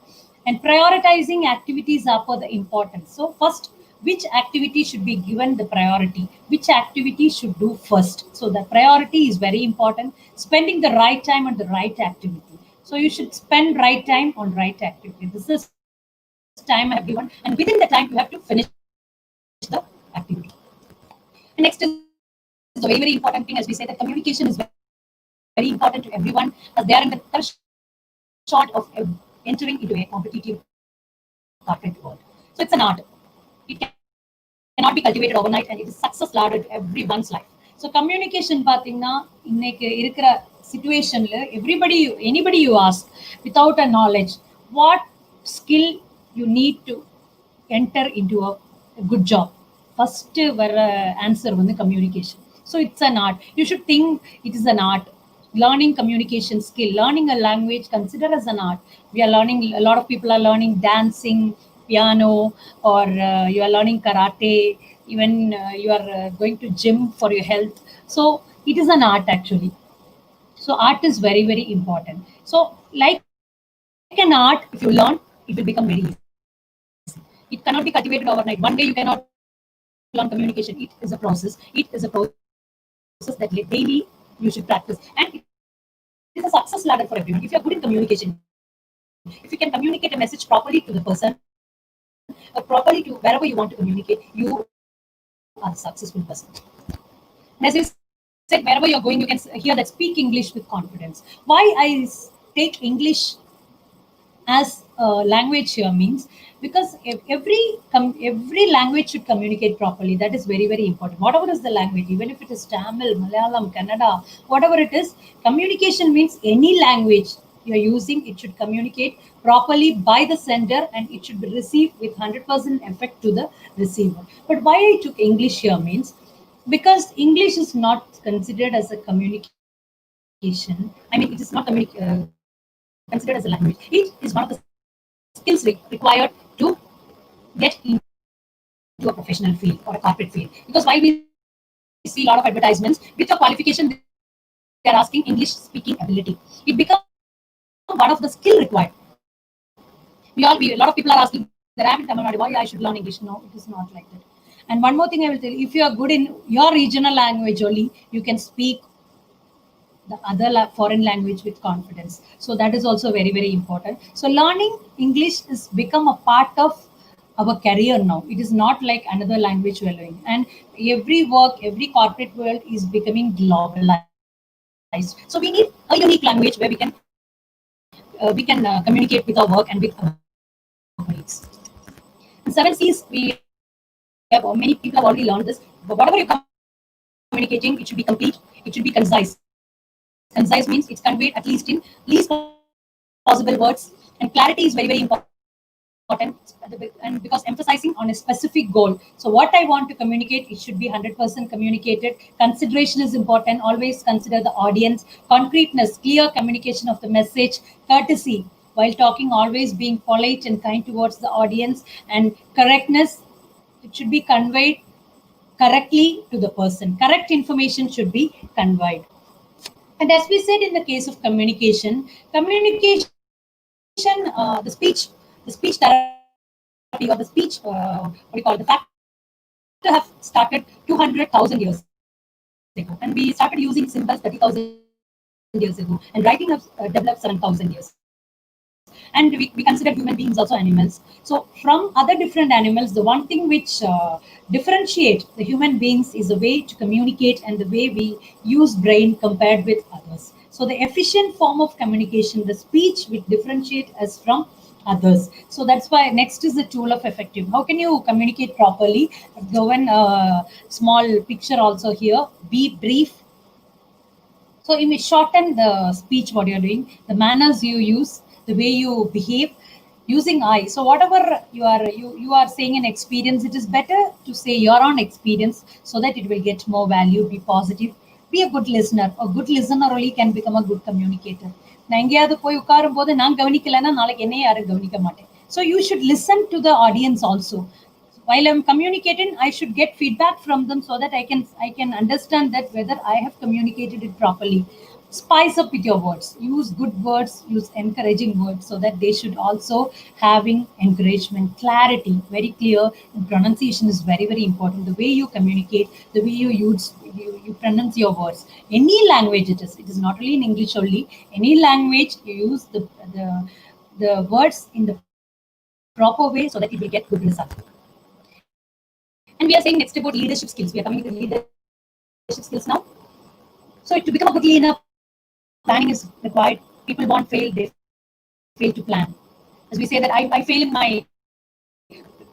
B: And prioritizing activities are for the importance. So first, which activity should be given the priority, which activity should do first. So the priority is very important. Spending the right time on the right activity. So you should spend right time on right activity. This is time I have given, and within the time you have to finish the activity. And next is the very important thing, as we say, that communication is very important to everyone, as they are in the threshold of entering into a competitive corporate world. So it's an art. It cannot be cultivated overnight, and it is success ladder to everyone's life. So communication பார்த்தீங்கன்னா இன்னைக்கு இருக்கிற situationல everybody anybody you ask without a knowledge, what skill you need to enter into a good job, first answer வந்து communication. So it's an art. You should think it is an art. Learning communication skill, learning a language, consider as an art. We are learning, a lot of people are learning dancing, piano, or you are learning karate, even you are going to gym for your health. So it is an art actually. So art is very, very important. So like an art, if you learn, it will become very easy. It cannot be cultivated overnight. One day you cannot learn communication. It is a process. It is a process that daily you should practice. And it is a success ladder for everyone. If you are good in communication, if you can communicate a message properly to the person, properly to wherever you want to communicate, you are a successful person. And as you said, wherever you're going, you can hear that speak English with confidence. Why I take English as a language here means because every language should communicate properly. That is very, very important. Whatever is the language, even if it is Tamil, Malayalam, Kannada, whatever it is, communication means any language you are using, it should communicate properly by the sender and it should be received with 100% effect to the receiver. But why I took English here means because English is not considered as a communication. I mean, it is not considered as a language. It is one of the skills required to get into a professional field or a corporate field. Because while we see a lot of advertisements with your qualification, they are asking English speaking ability. It becomes one of the skill required. A lot of people are asking that I'm in Tamil Nadu, why I should learn English. No, it is not like that. And one more thing I will tell you, if you are good in your regional language only, you can speak the other foreign language with confidence. So that is also very, very important. So learning English has become a part of our career now. It is not like another language we are learning. And every work, every corporate world is becoming globalized. So we need a unique language where we can communicate with our work and with our colleagues. And 7Cs, many people have already learned this. But whatever you're communicating, it should be complete, it should be concise. Concise means it's conveyed at least in least possible words, and clarity is very, very important. Clarity is very, very important. and because emphasizing on a specific goal. So what I want to communicate, it should be 100% communicated. Consideration is important. Always consider the audience. Concreteness, clear communication of the message. Courtesy, while talking, always being polite and kind towards the audience. And correctness, it should be conveyed correctly to the person. Correct information should be conveyed. And as we said in the case of communication, the speech therapy or the speech, what do you call, the factor have started 200,000 years ago, and we started using symbols 30,000 years ago, and writing has developed 7,000 years. And we consider human beings also animals. So from other different animals, the one thing which differentiate the human beings is the way to communicate and the way we use brain compared with others. So the efficient form of communication, the speech which differentiate us from others. So that's why next is the tool of effective. How can you communicate properly? I've given a small picture also here. Be brief. So you may shorten the speech what you're doing, the manners you use, the way you behave, using I. So whatever you are saying an experience, it is better to say your own experience so that it will get more value. Be positive. Be a good listener. A good listener only can become a good communicator. நான் எங்கேயாவது போய் உட்காரும் போது நான் கவனிக்கலைன்னா நாளைக்கு என்னைய யாரும் கவனிக்க மாட்டேன். So you should listen to the audience also. While I'm communicating, I should get feedback from them so that I can understand that whether I have communicated it properly. Spice up with your words. Use good words, use encouraging words so that they should also having encouragement, clarity, very clear, and pronunciation is very, very important. The way you communicate, the way you pronounce your words. Any language it is not only in English only. Any language you use the words in the proper way so that it will get good result. And we are saying next about leadership skills. We are coming to leadership skills now. So to become a good leader, planning is required. People won't fail, they fail to plan. As we say that I fail in my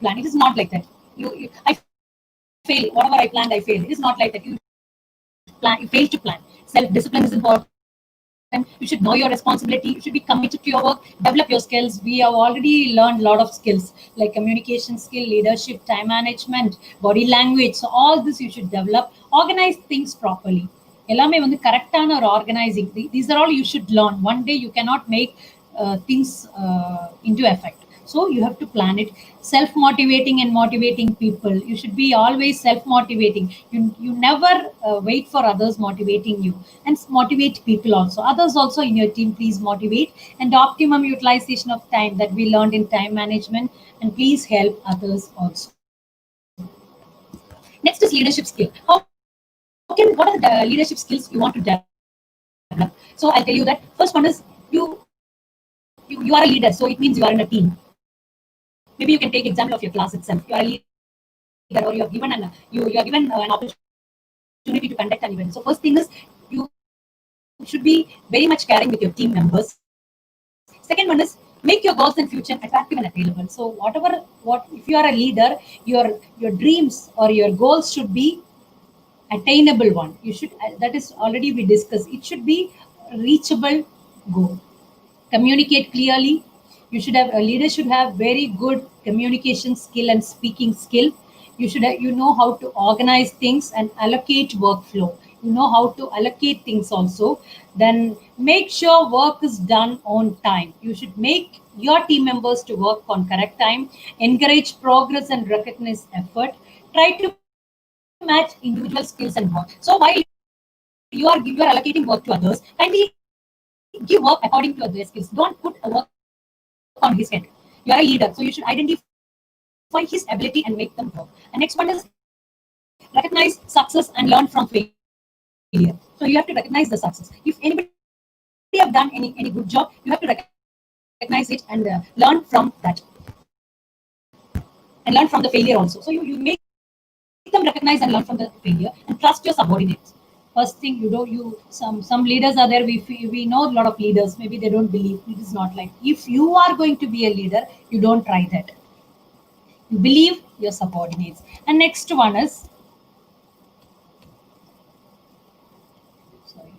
B: plan. It is not like that. I fail. Whatever I planned, I fail. It is not like that. You fail to plan. Self-discipline is important. You should know your responsibility. You should be committed to your work. Develop your skills. We have already learned a lot of skills like communication skill, leadership, time management, body language. So all this you should develop. Organize things properly. எல்லாமே வந்து கரெக்டான ஒரு organising. These are all you should learn. One day you cannot make things into effect. So you have to plan it. Self-motivating and motivating people. You should be always self-motivating. You never wait for others motivating you, and motivate people also. Others also in your team, please motivate. And optimum utilization of time that we learned in time management. And please help others also. Next is leadership skill. What are the leadership skills you want to develop? So I'll tell you that first one is you are a leader, so it means you are in a team. Maybe you can take example of your class itself. You are a leader, or you are given an opportunity to conduct an event. So first thing is you should be very much caring with your team members. Second one is make your goals in future attractive and attainable. So if you are a leader, your dreams or your goals should be attainable one. You should, that is already we discussed. It should be reachable goal. Communicate clearly. A leader should have very good communication skill and speaking skill. You know how to organize things and allocate workflow. You know how to allocate things also. Then make sure work is done on time. You should make your team members to work on correct time. Encourage progress and recognize effort. Try to match individual skills and work. So while you are allocating work to others, kindly give work according to their skills. Don't put a work on his head. You are a leader, so you should identify his ability and make them work. And next one is recognize success and learn from failure. So you have to recognize the success. If anybody have done any good job, you have to recognize it and learn from that, and learn from the failure also. So you make them recognize and learn from the failure, and trust your subordinates. First thing, some leaders are there. We know a lot of leaders. Maybe they don't believe. It is not like, if you are going to be a leader, you don't try that. You believe your subordinates. And next one is, sorry,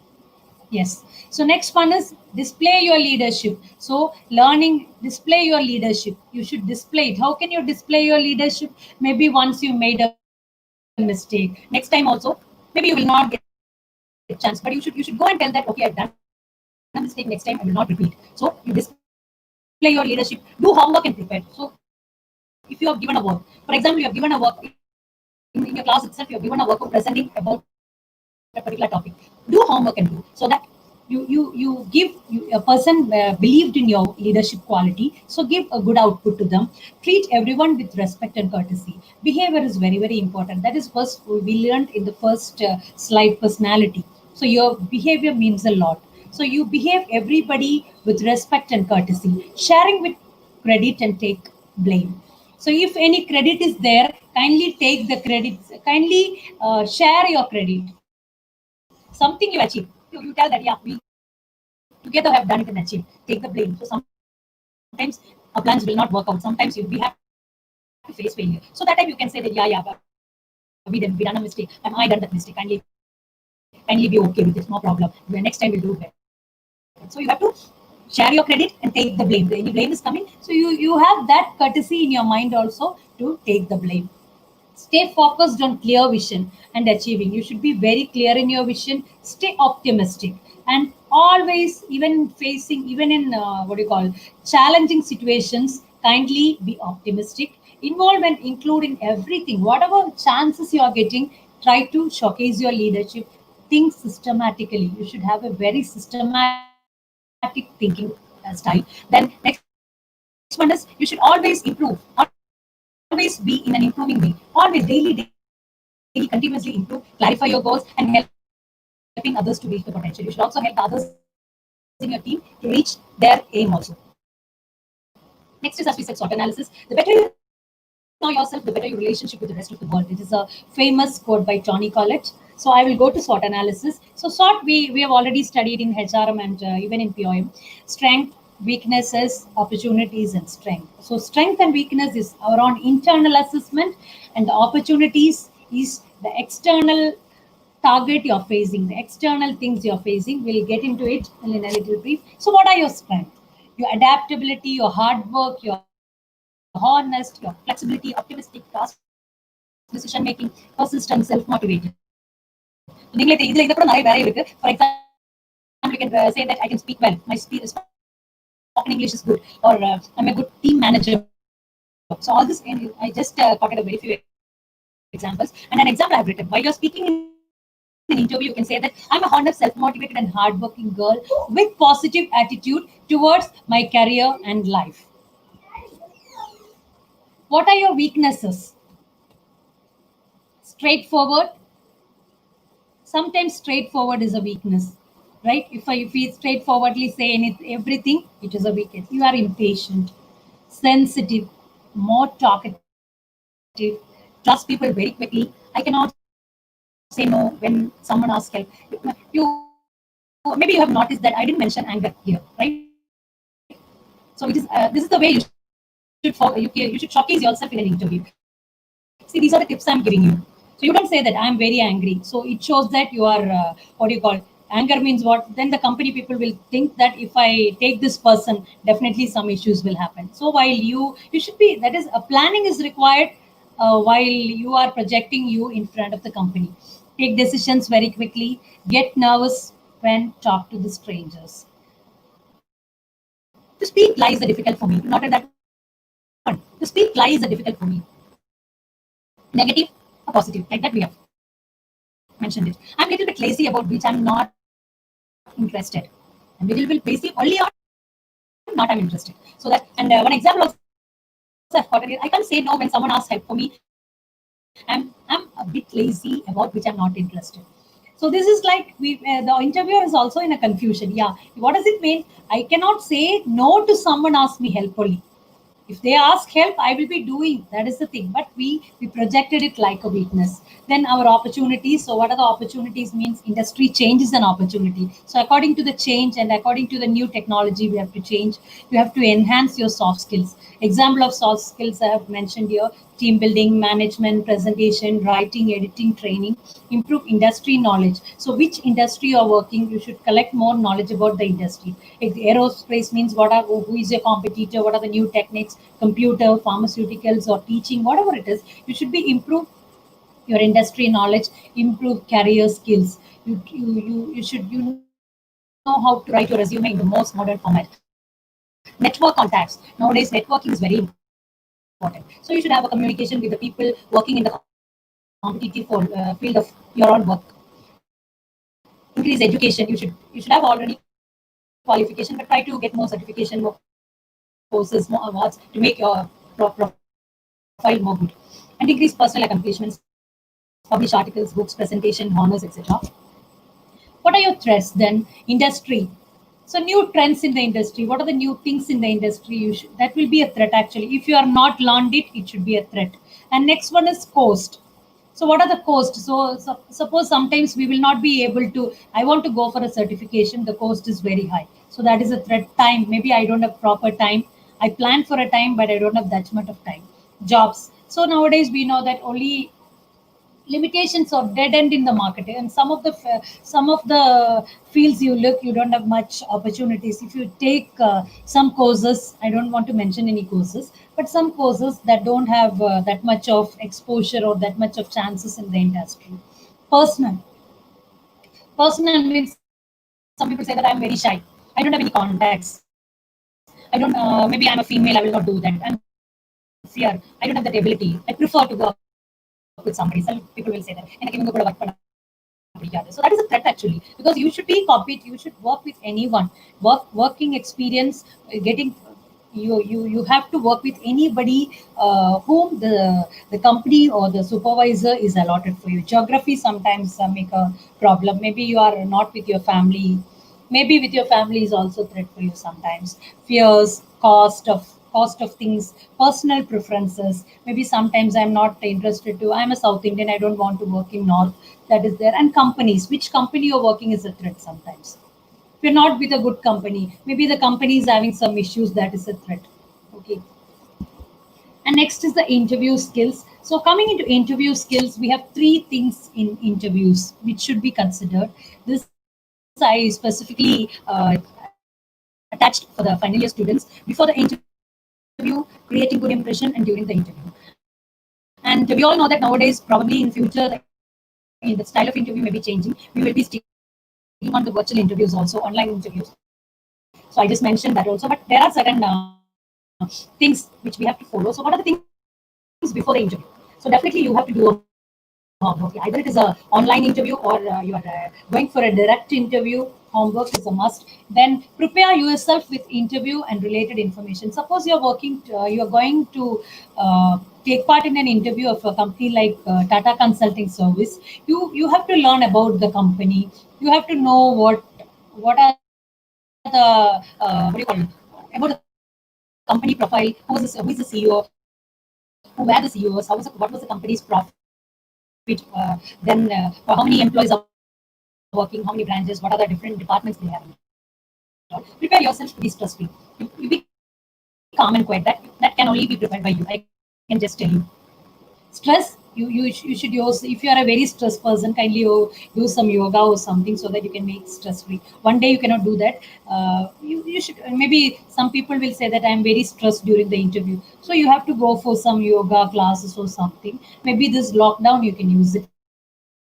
B: Yes. So next one is display your leadership. So learning, display your leadership. You should display it. How can you display your leadership? Maybe once you made a mistake. Next time also, maybe you will not get a chance, but you should go and tell that, okay, I've done a mistake. Next time I will not repeat. So you display your leadership. Do homework and prepare. So if you have given a work, for example, you have given a work in your class itself, you have given a work of presenting about a particular topic. Do homework and do so that you give a person believed in your leadership quality. So give a good output to them. Treat everyone with respect and courtesy. Behavior is very, very important. That is first we learned in the first slide, personality. So your behavior means a lot. So you behave everybody with respect and courtesy, sharing with credit and take blame. So if any credit is there, kindly take the credit, kindly share your credit. Something you achieve, you tell that, yeah, we together have done it and achieved. Take the blame. So sometimes our plans will not work out. Sometimes we have to face failure. So that time you can say that, yeah, we done a mistake. I done that mistake. Kindly be okay with it. No problem. Next time we'll do it better. So you have to share your credit and take the blame. Any blame is coming, so you have that courtesy in your mind also to take the blame. Stay focused on clear vision and achieving. You should be very clear in your vision. Stay optimistic and always, even in challenging situations, kindly be optimistic. Involve and include in everything. Whatever chances you are getting, try to showcase your leadership. Think systematically. You should have a very systematic thinking style. Then next one is you should always improve. Always be in an improving way. Always daily, continuously improve, clarify your goals, and helping others to reach the potential. You should also help the others in your team to reach their aim also. Next is, as we said, SWOT analysis. The better you know yourself, the better your relationship with the rest of the world. It is a famous quote by Tony Collette. So I will go to SWOT analysis. So SWOT, we have already studied in HRM and even in POM. Strength, weaknesses, opportunities, and strength. So strength and weakness is our own internal assessment, and the opportunities is the external target you're facing, the external things you're facing. We'll get into it in a little brief. So, what are your strengths? Your adaptability, your hard work, your honest, your flexibility, optimistic, fast decision making, persistent, self motivated. So, for example, you can say that I can speak well, my spoken English is good, or I'm a good team manager. So all this, I just quoted a very few examples. And an example I've written: while you're speaking in an interview, you can say that I'm a honest, self-motivated, and hardworking girl with positive attitude towards my career and life. What are your weaknesses? Straightforward. Sometimes straightforward is a weakness, right? If we straightforwardly say everything, it is a weakness. You are impatient, sensitive, more talkative, trust people very quickly. I cannot say no when someone asks help. You maybe you have noticed that I didn't mention anger here, right? So it is this is the way you should showcase yourself in an interview. See, these are the tips I'm giving you. So you don't say that I'm very angry. So it shows that you are what do you call, anger means what? Then the company people will think that if I take this person, definitely some issues will happen. So while you should be, that is, a planning is required while you are projecting you in front of the company. Take decisions very quickly. Get nervous when talk to the strangers. To speak lies are difficult for me. Not at that one. To speak lies are difficult for me. Negative or positive, like that we have mentioned it. I'm a little bit lazy about which I'm not interested. I'm a little bit lazy only on not I'm interested. So that, and one example also I've quoted here. I can't say no when someone asks help for me. I'm a bit lazy about which I'm not interested. So this is like the interviewer is also in a confusion. Yeah, what does it mean? I cannot say no to someone ask me help only. If they ask help, I will be doing. That is the thing. But we projected it like a weakness. Then our opportunities. So what are the opportunities? Means industry change is an opportunity. So according to the change and according to the new technology we have to change, you have to enhance your soft skills. Example of soft skills I have mentioned here: communication, team building, management, presentation, writing, editing, training, improve industry knowledge. So which industry you're working, you should collect more knowledge about the industry. If the aerospace means who is your competitor, what are the new techniques, computer, pharmaceuticals, or teaching, whatever it is, you should be improve your industry knowledge, improve career skills. You know how to write your resume in the most modern format. Network contacts. Nowadays, networking is very important. So you should have a communication with the people working in the competitive field of your own work. Increase education. You should have already qualification, but try to get more certification, more courses, more awards to make your profile more good. And increase personal accomplishments, publish articles, books, presentation, honors, etc. What are your threats then? Industry. So new trends in the industry. What are the new things in the industry? That will be a threat actually. If you are not learned it, it should be a threat. And next one is cost. So what are the costs? Suppose sometimes we will not be able to. I want to go for a certification. The cost is very high. So that is a threat. Time. Maybe I don't have proper time. I plan for a time, but I don't have that much of time. Jobs. So nowadays we know that only limitations or dead end in the market, and some of the fields you look, you don't have much opportunities. If you take some courses, I don't want to mention any courses, but some courses that don't have that much of exposure or that much of chances in the industry. Personal personal means some people say that I'm very shy, I don't have any contacts, I don't maybe I'm a female, I will not do that, I'm fear, I don't have that ability, I prefer to work with somebody. Some people will say that எனக்கு இவங்க கூட work பண்ண பிடிக்காது. So that is a threat actually, because you should be compete, you should work with anyone. Working experience, getting you have to work with anybody whom the company or the supervisor is allotted for you. Geography sometimes make a problem. Maybe you are not with your family. Maybe with your family is also threat for you sometimes. Fears, cost of things, personal preferences. Maybe sometimes I'm not interested to. I'm a South Indian, I don't want to work in North. That is there. And companies, which company you're working is a threat sometimes. If you're not with a good company, maybe the company is having some issues, that is a threat. Okay. And next is the interview skills. So coming into interview skills, we have three things in interviews which should be considered. This I specifically attached for the final year students before the interview, creating good impression, and during the interview. And we all know that nowadays, probably in future, the style of interview may be changing. We will be sticking on the virtual interviews also, online interviews. So I just mentioned that also, but there are certain things which we have to follow. So what are the things before the interview? So definitely you have to do a homework. Okay, either it is a online interview or you are going for a direct interview. Homework is a must. Then prepare yourself with interview and related information. Suppose you're going to take part in an interview of a company like Tata Consulting Service. You have to learn about the company. You have to know what are the what do you call it, about the company profile, who is the CEO, who were the CEOs, what was the company's profit, then how many employees are working, how many branches, what are the different departments they have. Prepare yourself to be stress free. You be calm and quiet. That can only be prepared by you. I can just tell you. Stress, you should use, if you are a very stressed person, kindly use some yoga or something so that you can make stress free. One day you cannot do that. You should, maybe some people will say that I am very stressed during the interview, so you have to go for some yoga classes or something. Maybe this lockdown you can use it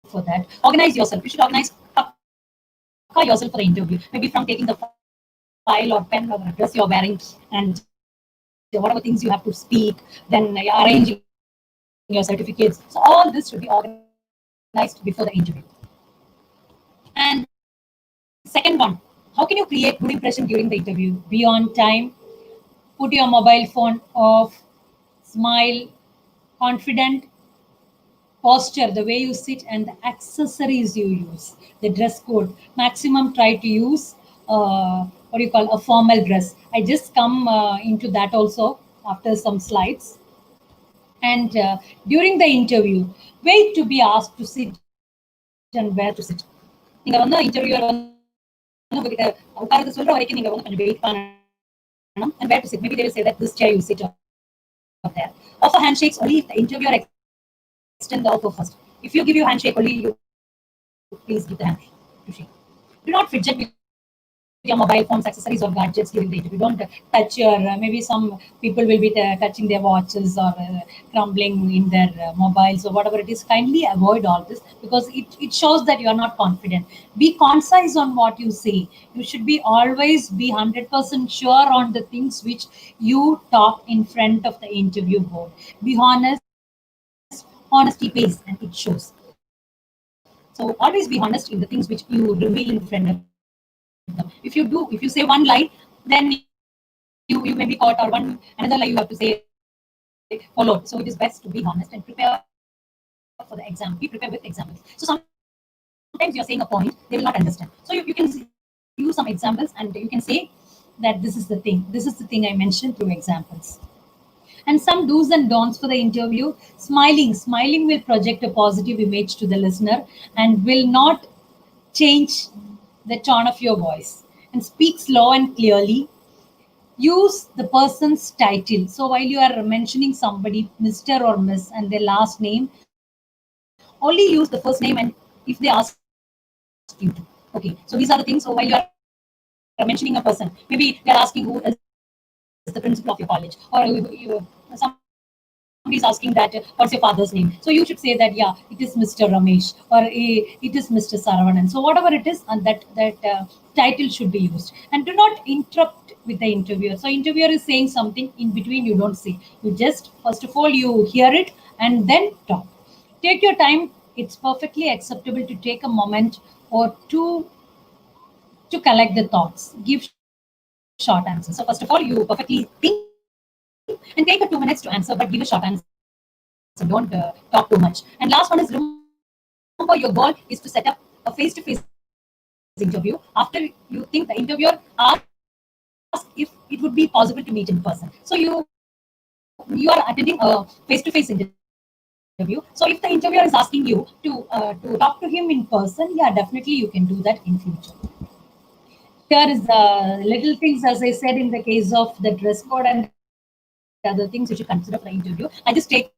B: for that. Organize yourself. You should prepare yourself for the interview, maybe from taking the file or pen or dress you're wearing, and whatever things you have to speak, then arranging your certificates. So all this should be organized before the interview. And second one, how can you create good impression during the interview? Be on time, put your mobile phone off, smile, confident, posture, the way you sit, and the accessories you use, the dress code. Maximum try to use what do you call, a formal dress. I just come into that also after some slides. And during the interview, wait to be asked to sit and where to sit. நீங்க வந்து interviewer வந்து உங்ககிட்ட உட்கார்றது சொல்ற வரைக்கும் நீங்க வந்து கொஞ்சம் வெயிட் பண்ணணும். And where to sit, maybe they will say that this chair you sit on, there. Offer handshakes only if the interviewer extend the offer first. If you give your handshake only, you please give the hand to shake. Do not fidget with your mobile phones, accessories, or gadgets during the interview. Don't touch your. Maybe some people will be touching their watches or crumbling in their mobiles or whatever it is. Kindly avoid all this because it shows that you are not confident. Be concise on what you say. You should be always be 100% sure on the things which you talk in front of the interview board. Be honest. Honesty pays and it shows. So always be honest in the things which you reveal in front of them. If you do, if you say one lie, then you may be caught, or one another lie you have to say followed. So it is best to be honest and prepare for the exam. Be prepared with examples. So sometimes you're saying a point, they will not understand. So you can use some examples and you can say that this is the thing. This is the thing I mentioned through examples. And some do's and don'ts for the interview. Smiling will project a positive image to the listener and will not change the tone of your voice. And speak slow and clearly. Use the person's title. So while you are mentioning somebody, Mr. or Miss, and their last name, only use the first name and if they ask you to. Okay, so these are the things. So while you are mentioning a person, maybe they are asking who is the principal of your college, or somebody is asking that what's your father's name. So you should say that it is Mr. Ramesh or it is Mr. Saravanan. So whatever it is, and that title should be used. And do not interrupt with the interviewer. So interviewer is saying something in between you don't say. You just first of all you hear it and then talk. Take your time. It's perfectly acceptable to take a moment or two to collect the thoughts. Give short answers. So first of all, you perfectly think and take a 2 minutes to answer, but give a short answer. Don't talk too much. And last one is remember your goal is to set up a face-to-face interview. After you think the interviewer asks if it would be possible to meet in person. So you are attending a face-to-face interview. So if the interviewer is asking you to talk to him in person, yeah, definitely you can do that in future. Here is the little things, as I said, in the case of the dress code and other things you should consider for the interview. I just take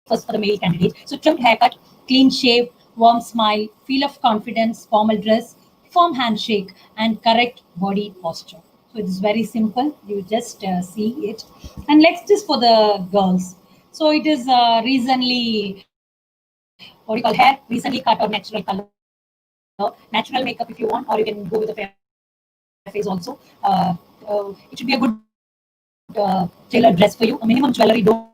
B: first for the male candidate. So trimmed haircut, clean shave, warm smile, feel of confidence, formal dress, firm handshake, and correct body posture. So it is very simple. You just see it. And next is for the girls. So it is recently, what do you call, hair recently cut or natural color. Natural makeup if you want, or you can go with a fair face also. It should be a good tailored dress for you. A minimum jewelry, don't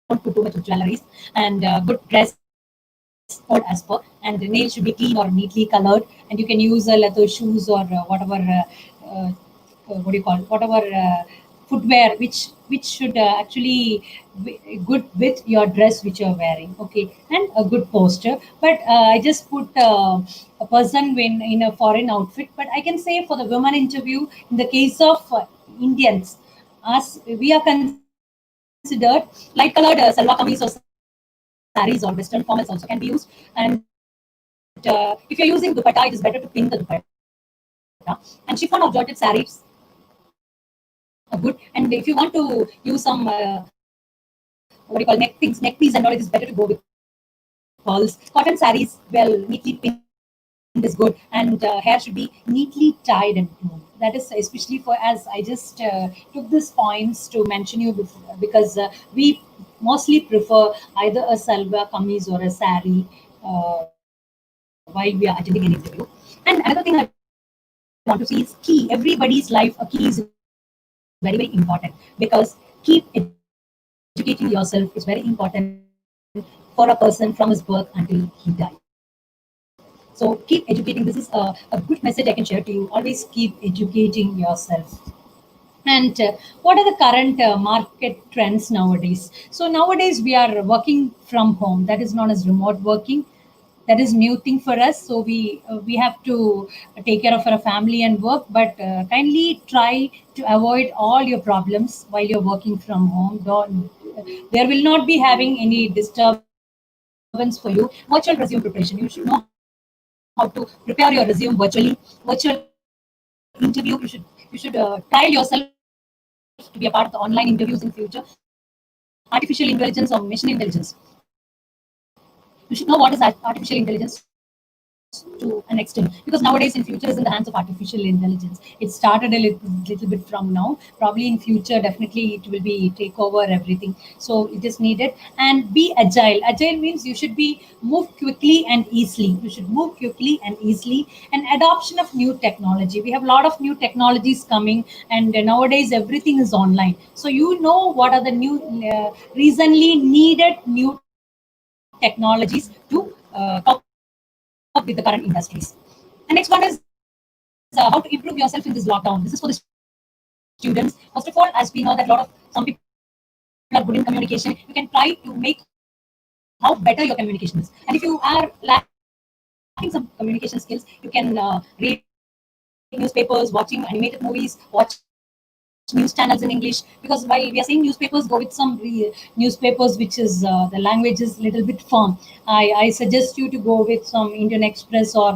B: put too much of jewelries, and good dress code as per. And the nails should be clean or neatly colored, and you can use leather shoes or what do you call, whatever footwear which should actually good with your dress which you're wearing. Okay, and a good posture. But I just put a person when in a foreign outfit, but I can say for the women interview, in the case of Indians, as we are considered, light colored salwar kameez or saris or western formals also can be used. And if you're using dupatta, it is better to pin the dupatta. And chiffon or georgette saris are good. And if you want to use some what do you call, neck piece and all, it is better to go with pearls. Cotton saris, well, neatly pinned is good, and hair should be neatly tied and groomed. That is especially for, as I just took these points to mention you because we mostly prefer either a salwar kameez or a sari while we are attending an interview. And another thing I want to see is key. Everybody's life, a key is very, very important because keep educating yourself is very important for a person from his birth until he dies. So keep educating. This is a good message I can share to you. Always keep educating yourself. And what are the current market trends nowadays? So nowadays we are working from home. That is known as remote working. That is new thing for us. So we have to take care of our family and work. But kindly try to avoid all your problems while you're working from home. Don't, there will not be having any disturbance for you. Virtual resume preparation. You should know how to prepare your resume virtually. Virtual interview. You should trial yourself to be a part of the online interviews in future. So these are the things you should know. artificial intelligence or machine intelligence. You should know what is artificial intelligence to an extent, because nowadays in future is in the hands of artificial intelligence. It started a little bit from now, probably in future definitely it will be take over everything. So it is needed. And be agile means you should be move quickly and easily. You should move quickly and easily. And adoption of new technology, we have a lot of new technologies coming, and nowadays everything is online. So you know what are the new recently needed new technologies to cope up with the current industries. And next one is how to improve yourself in this lockdown. This is for the students. First of all, as we know that a lot of some people are good in communication, you can try to make how better your communication is. And if you are lacking some communication skills, you can read newspapers, watching animated movies, watch news channels in English. Because while we are saying newspapers, go with some newspapers which is the language is little bit firm. I suggest you to go with some Indian Express or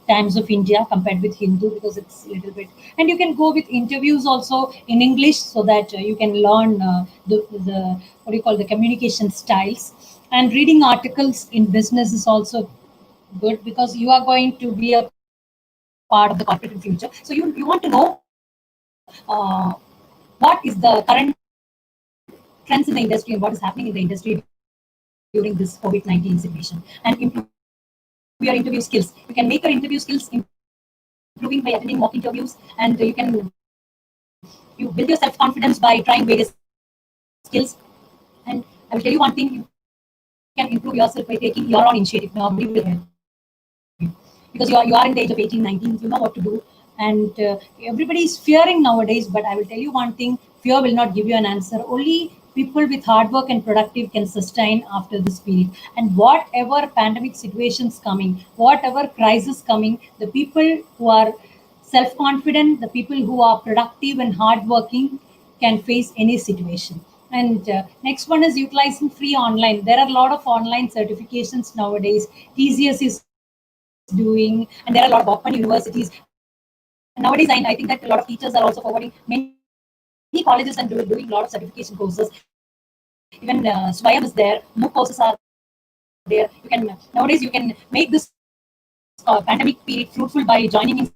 B: Times of India compared with Hindu, because it's a little bit. And you can go with interviews also in English, so that you can learn the what do you call, the communication styles. And reading articles in business is also good, because you are going to be a part of the corporate in future. So you want to know uh, what is the current trends in the industry and what is happening in the industry during this COVID-19 situation, and improve your interview skills. You can make your interview skills improving by attending mock interviews, and you build your self confidence by trying various skills. And I will tell you one thing: you can improve yourself by taking your own initiative. Nobody will help you, because you are in the age of 18, 19. You know what to do, and everybody is fearing nowadays. But I will tell you one thing: fear will not give you an answer. Only people with hard work and productive can sustain after this period. And whatever pandemic situations coming, whatever crisis coming, the people who are self confident, the people who are productive and hardworking can face any situation. And next one is utilizing free online. There are a lot of online certifications nowadays. TCS is doing, and there are a lot of open universities. And nowadays, I think that a lot of teachers are also forwarding many colleges and doing a lot of certification courses. Even Swayam is there. MOOC courses are there. You can nowadays you can make this pandemic period fruitful by joining in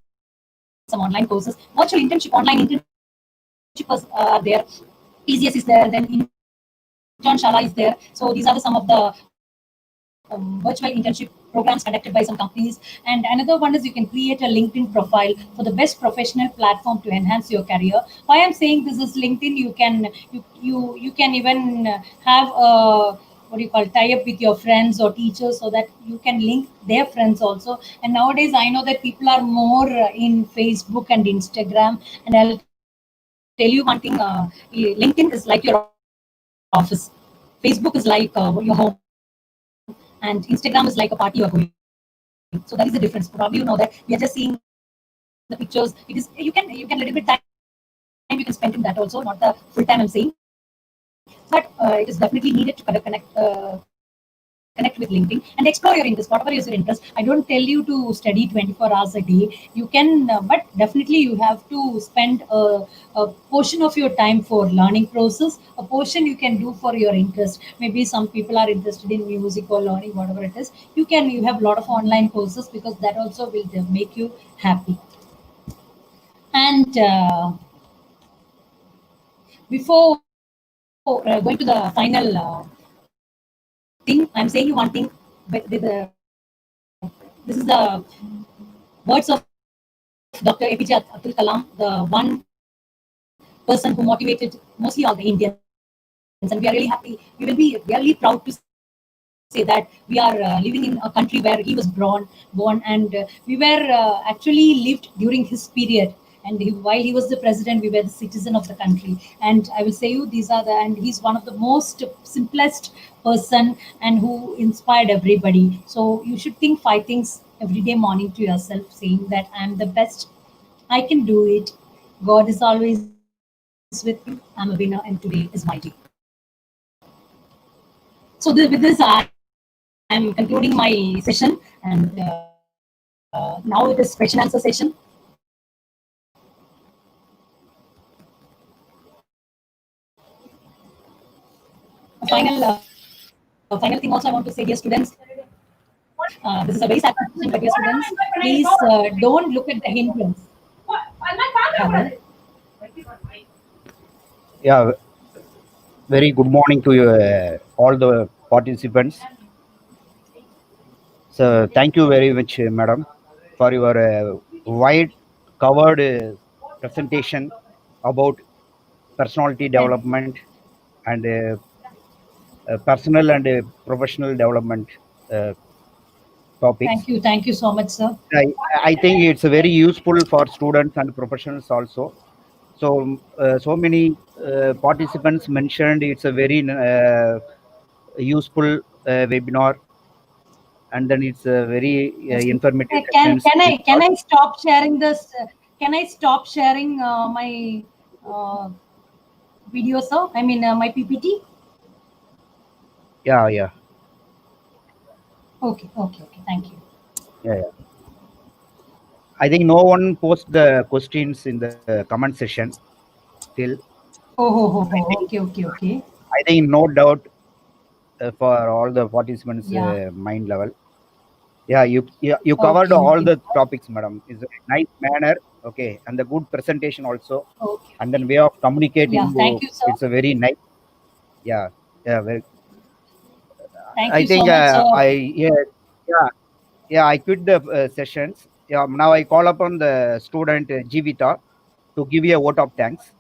B: some online courses. Virtual internship, online internship are there. TCS is there. Then Intern Shala is there. So these are some of the virtual internship programs conducted by some companies. And another one is you can create a LinkedIn profile for the best professional platform to enhance your career. Why I'm saying this is LinkedIn, you can even have a what do you call, tie up with your friends or teachers, so that you can link their friends also. And nowadays I know that people are more in Facebook and Instagram. And I'll tell you one thing: LinkedIn is like your office, Facebook is like your home, and Instagram is like a party you're going. So that is the difference. Probably you know that we are just seeing the pictures. It is you can little bit time you can spend in that also, not the full time I'm saying, but it is definitely needed to connect with LinkedIn and explore your interest, whatever is your interest. I don't tell you to study 24 hours a day. You can, but definitely you have to spend a portion of your time for learning process. A portion you can do for your interest. Maybe some people are interested in music or learning, whatever it is. You have a lot of online courses, because that also will make you happy. And before going to the final thing, I'm saying you one thing. But this is the words of Dr. APJ Abdul Kalam, the one person who motivated mostly all the Indians. And we are really happy. We will be really proud to say that we are living in a country where he was born, and we were actually lived during his period. And while he was the president, we were the citizen of the country. And I will say you, these are the, and he's one of the most simplest person and who inspired everybody. So you should think 5 things every day morning to yourself, saying that I'm the best, I can do it. God is always with me. I'm a winner, and today is my day. So with this, I'm concluding my session, and now it is question answer session. final thing also I want to say, dear students, this is a very sad question, but dear students, please don't look at the hindrance. Rather,
C: Yeah, very good morning to you, all the participants. So thank you very much, madam, for your wide covered presentation about personality
B: thank,
C: development and personal and professional development uh, topics.
B: thank you so much, sir.
C: I, I think it's very useful for students and professionals also. So, so many participants mentioned it's a very useful webinar, and then it's a very
B: Yes.
C: informative
B: Can
C: sessions.
B: can I stop sharing this? Can I stop sharing my uh, video, sir? I mean my PPT.
C: Yeah, yeah,
B: Okay, okay, okay. Thank you.
C: yeah, yeah. I think no one post the questions in the comment session till.
B: Okay, okay, okay.
C: I think no doubt for all the participants'
B: Yeah.
C: mind level. Yeah, you covered
B: Okay,
C: all
B: okay,
C: the topics, madam. It's a nice manner, okay, and the good presentation also,
B: okay.
C: and then way of
B: Yeah.
C: communicating.
B: Thank you, sir.
C: It's a very nice. Yeah, yeah. Very,
B: Thank
C: I
B: you so
C: think
B: much, sir.
C: yeah, yeah. I quit the sessions. Yeah, now I call upon the student Jivita to give you a vote of thanks.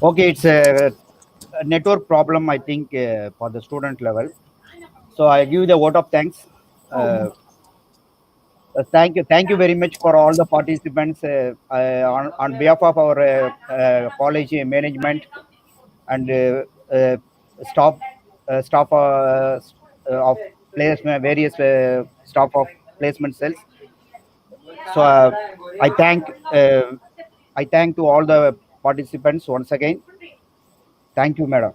C: Okay, it's a network problem, I think, for the student level. So I give the vote of thanks.
B: Oh,
C: Uh, thank you very much for all the participants on behalf of our college management and staff, of placement, various staff of placement cells. So I thank uh, I thank to all the participants once again. Thank you, madam.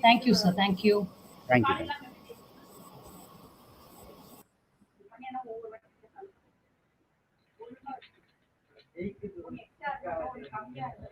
B: thank you, sir. Thank you.
C: Thank you. Thank you.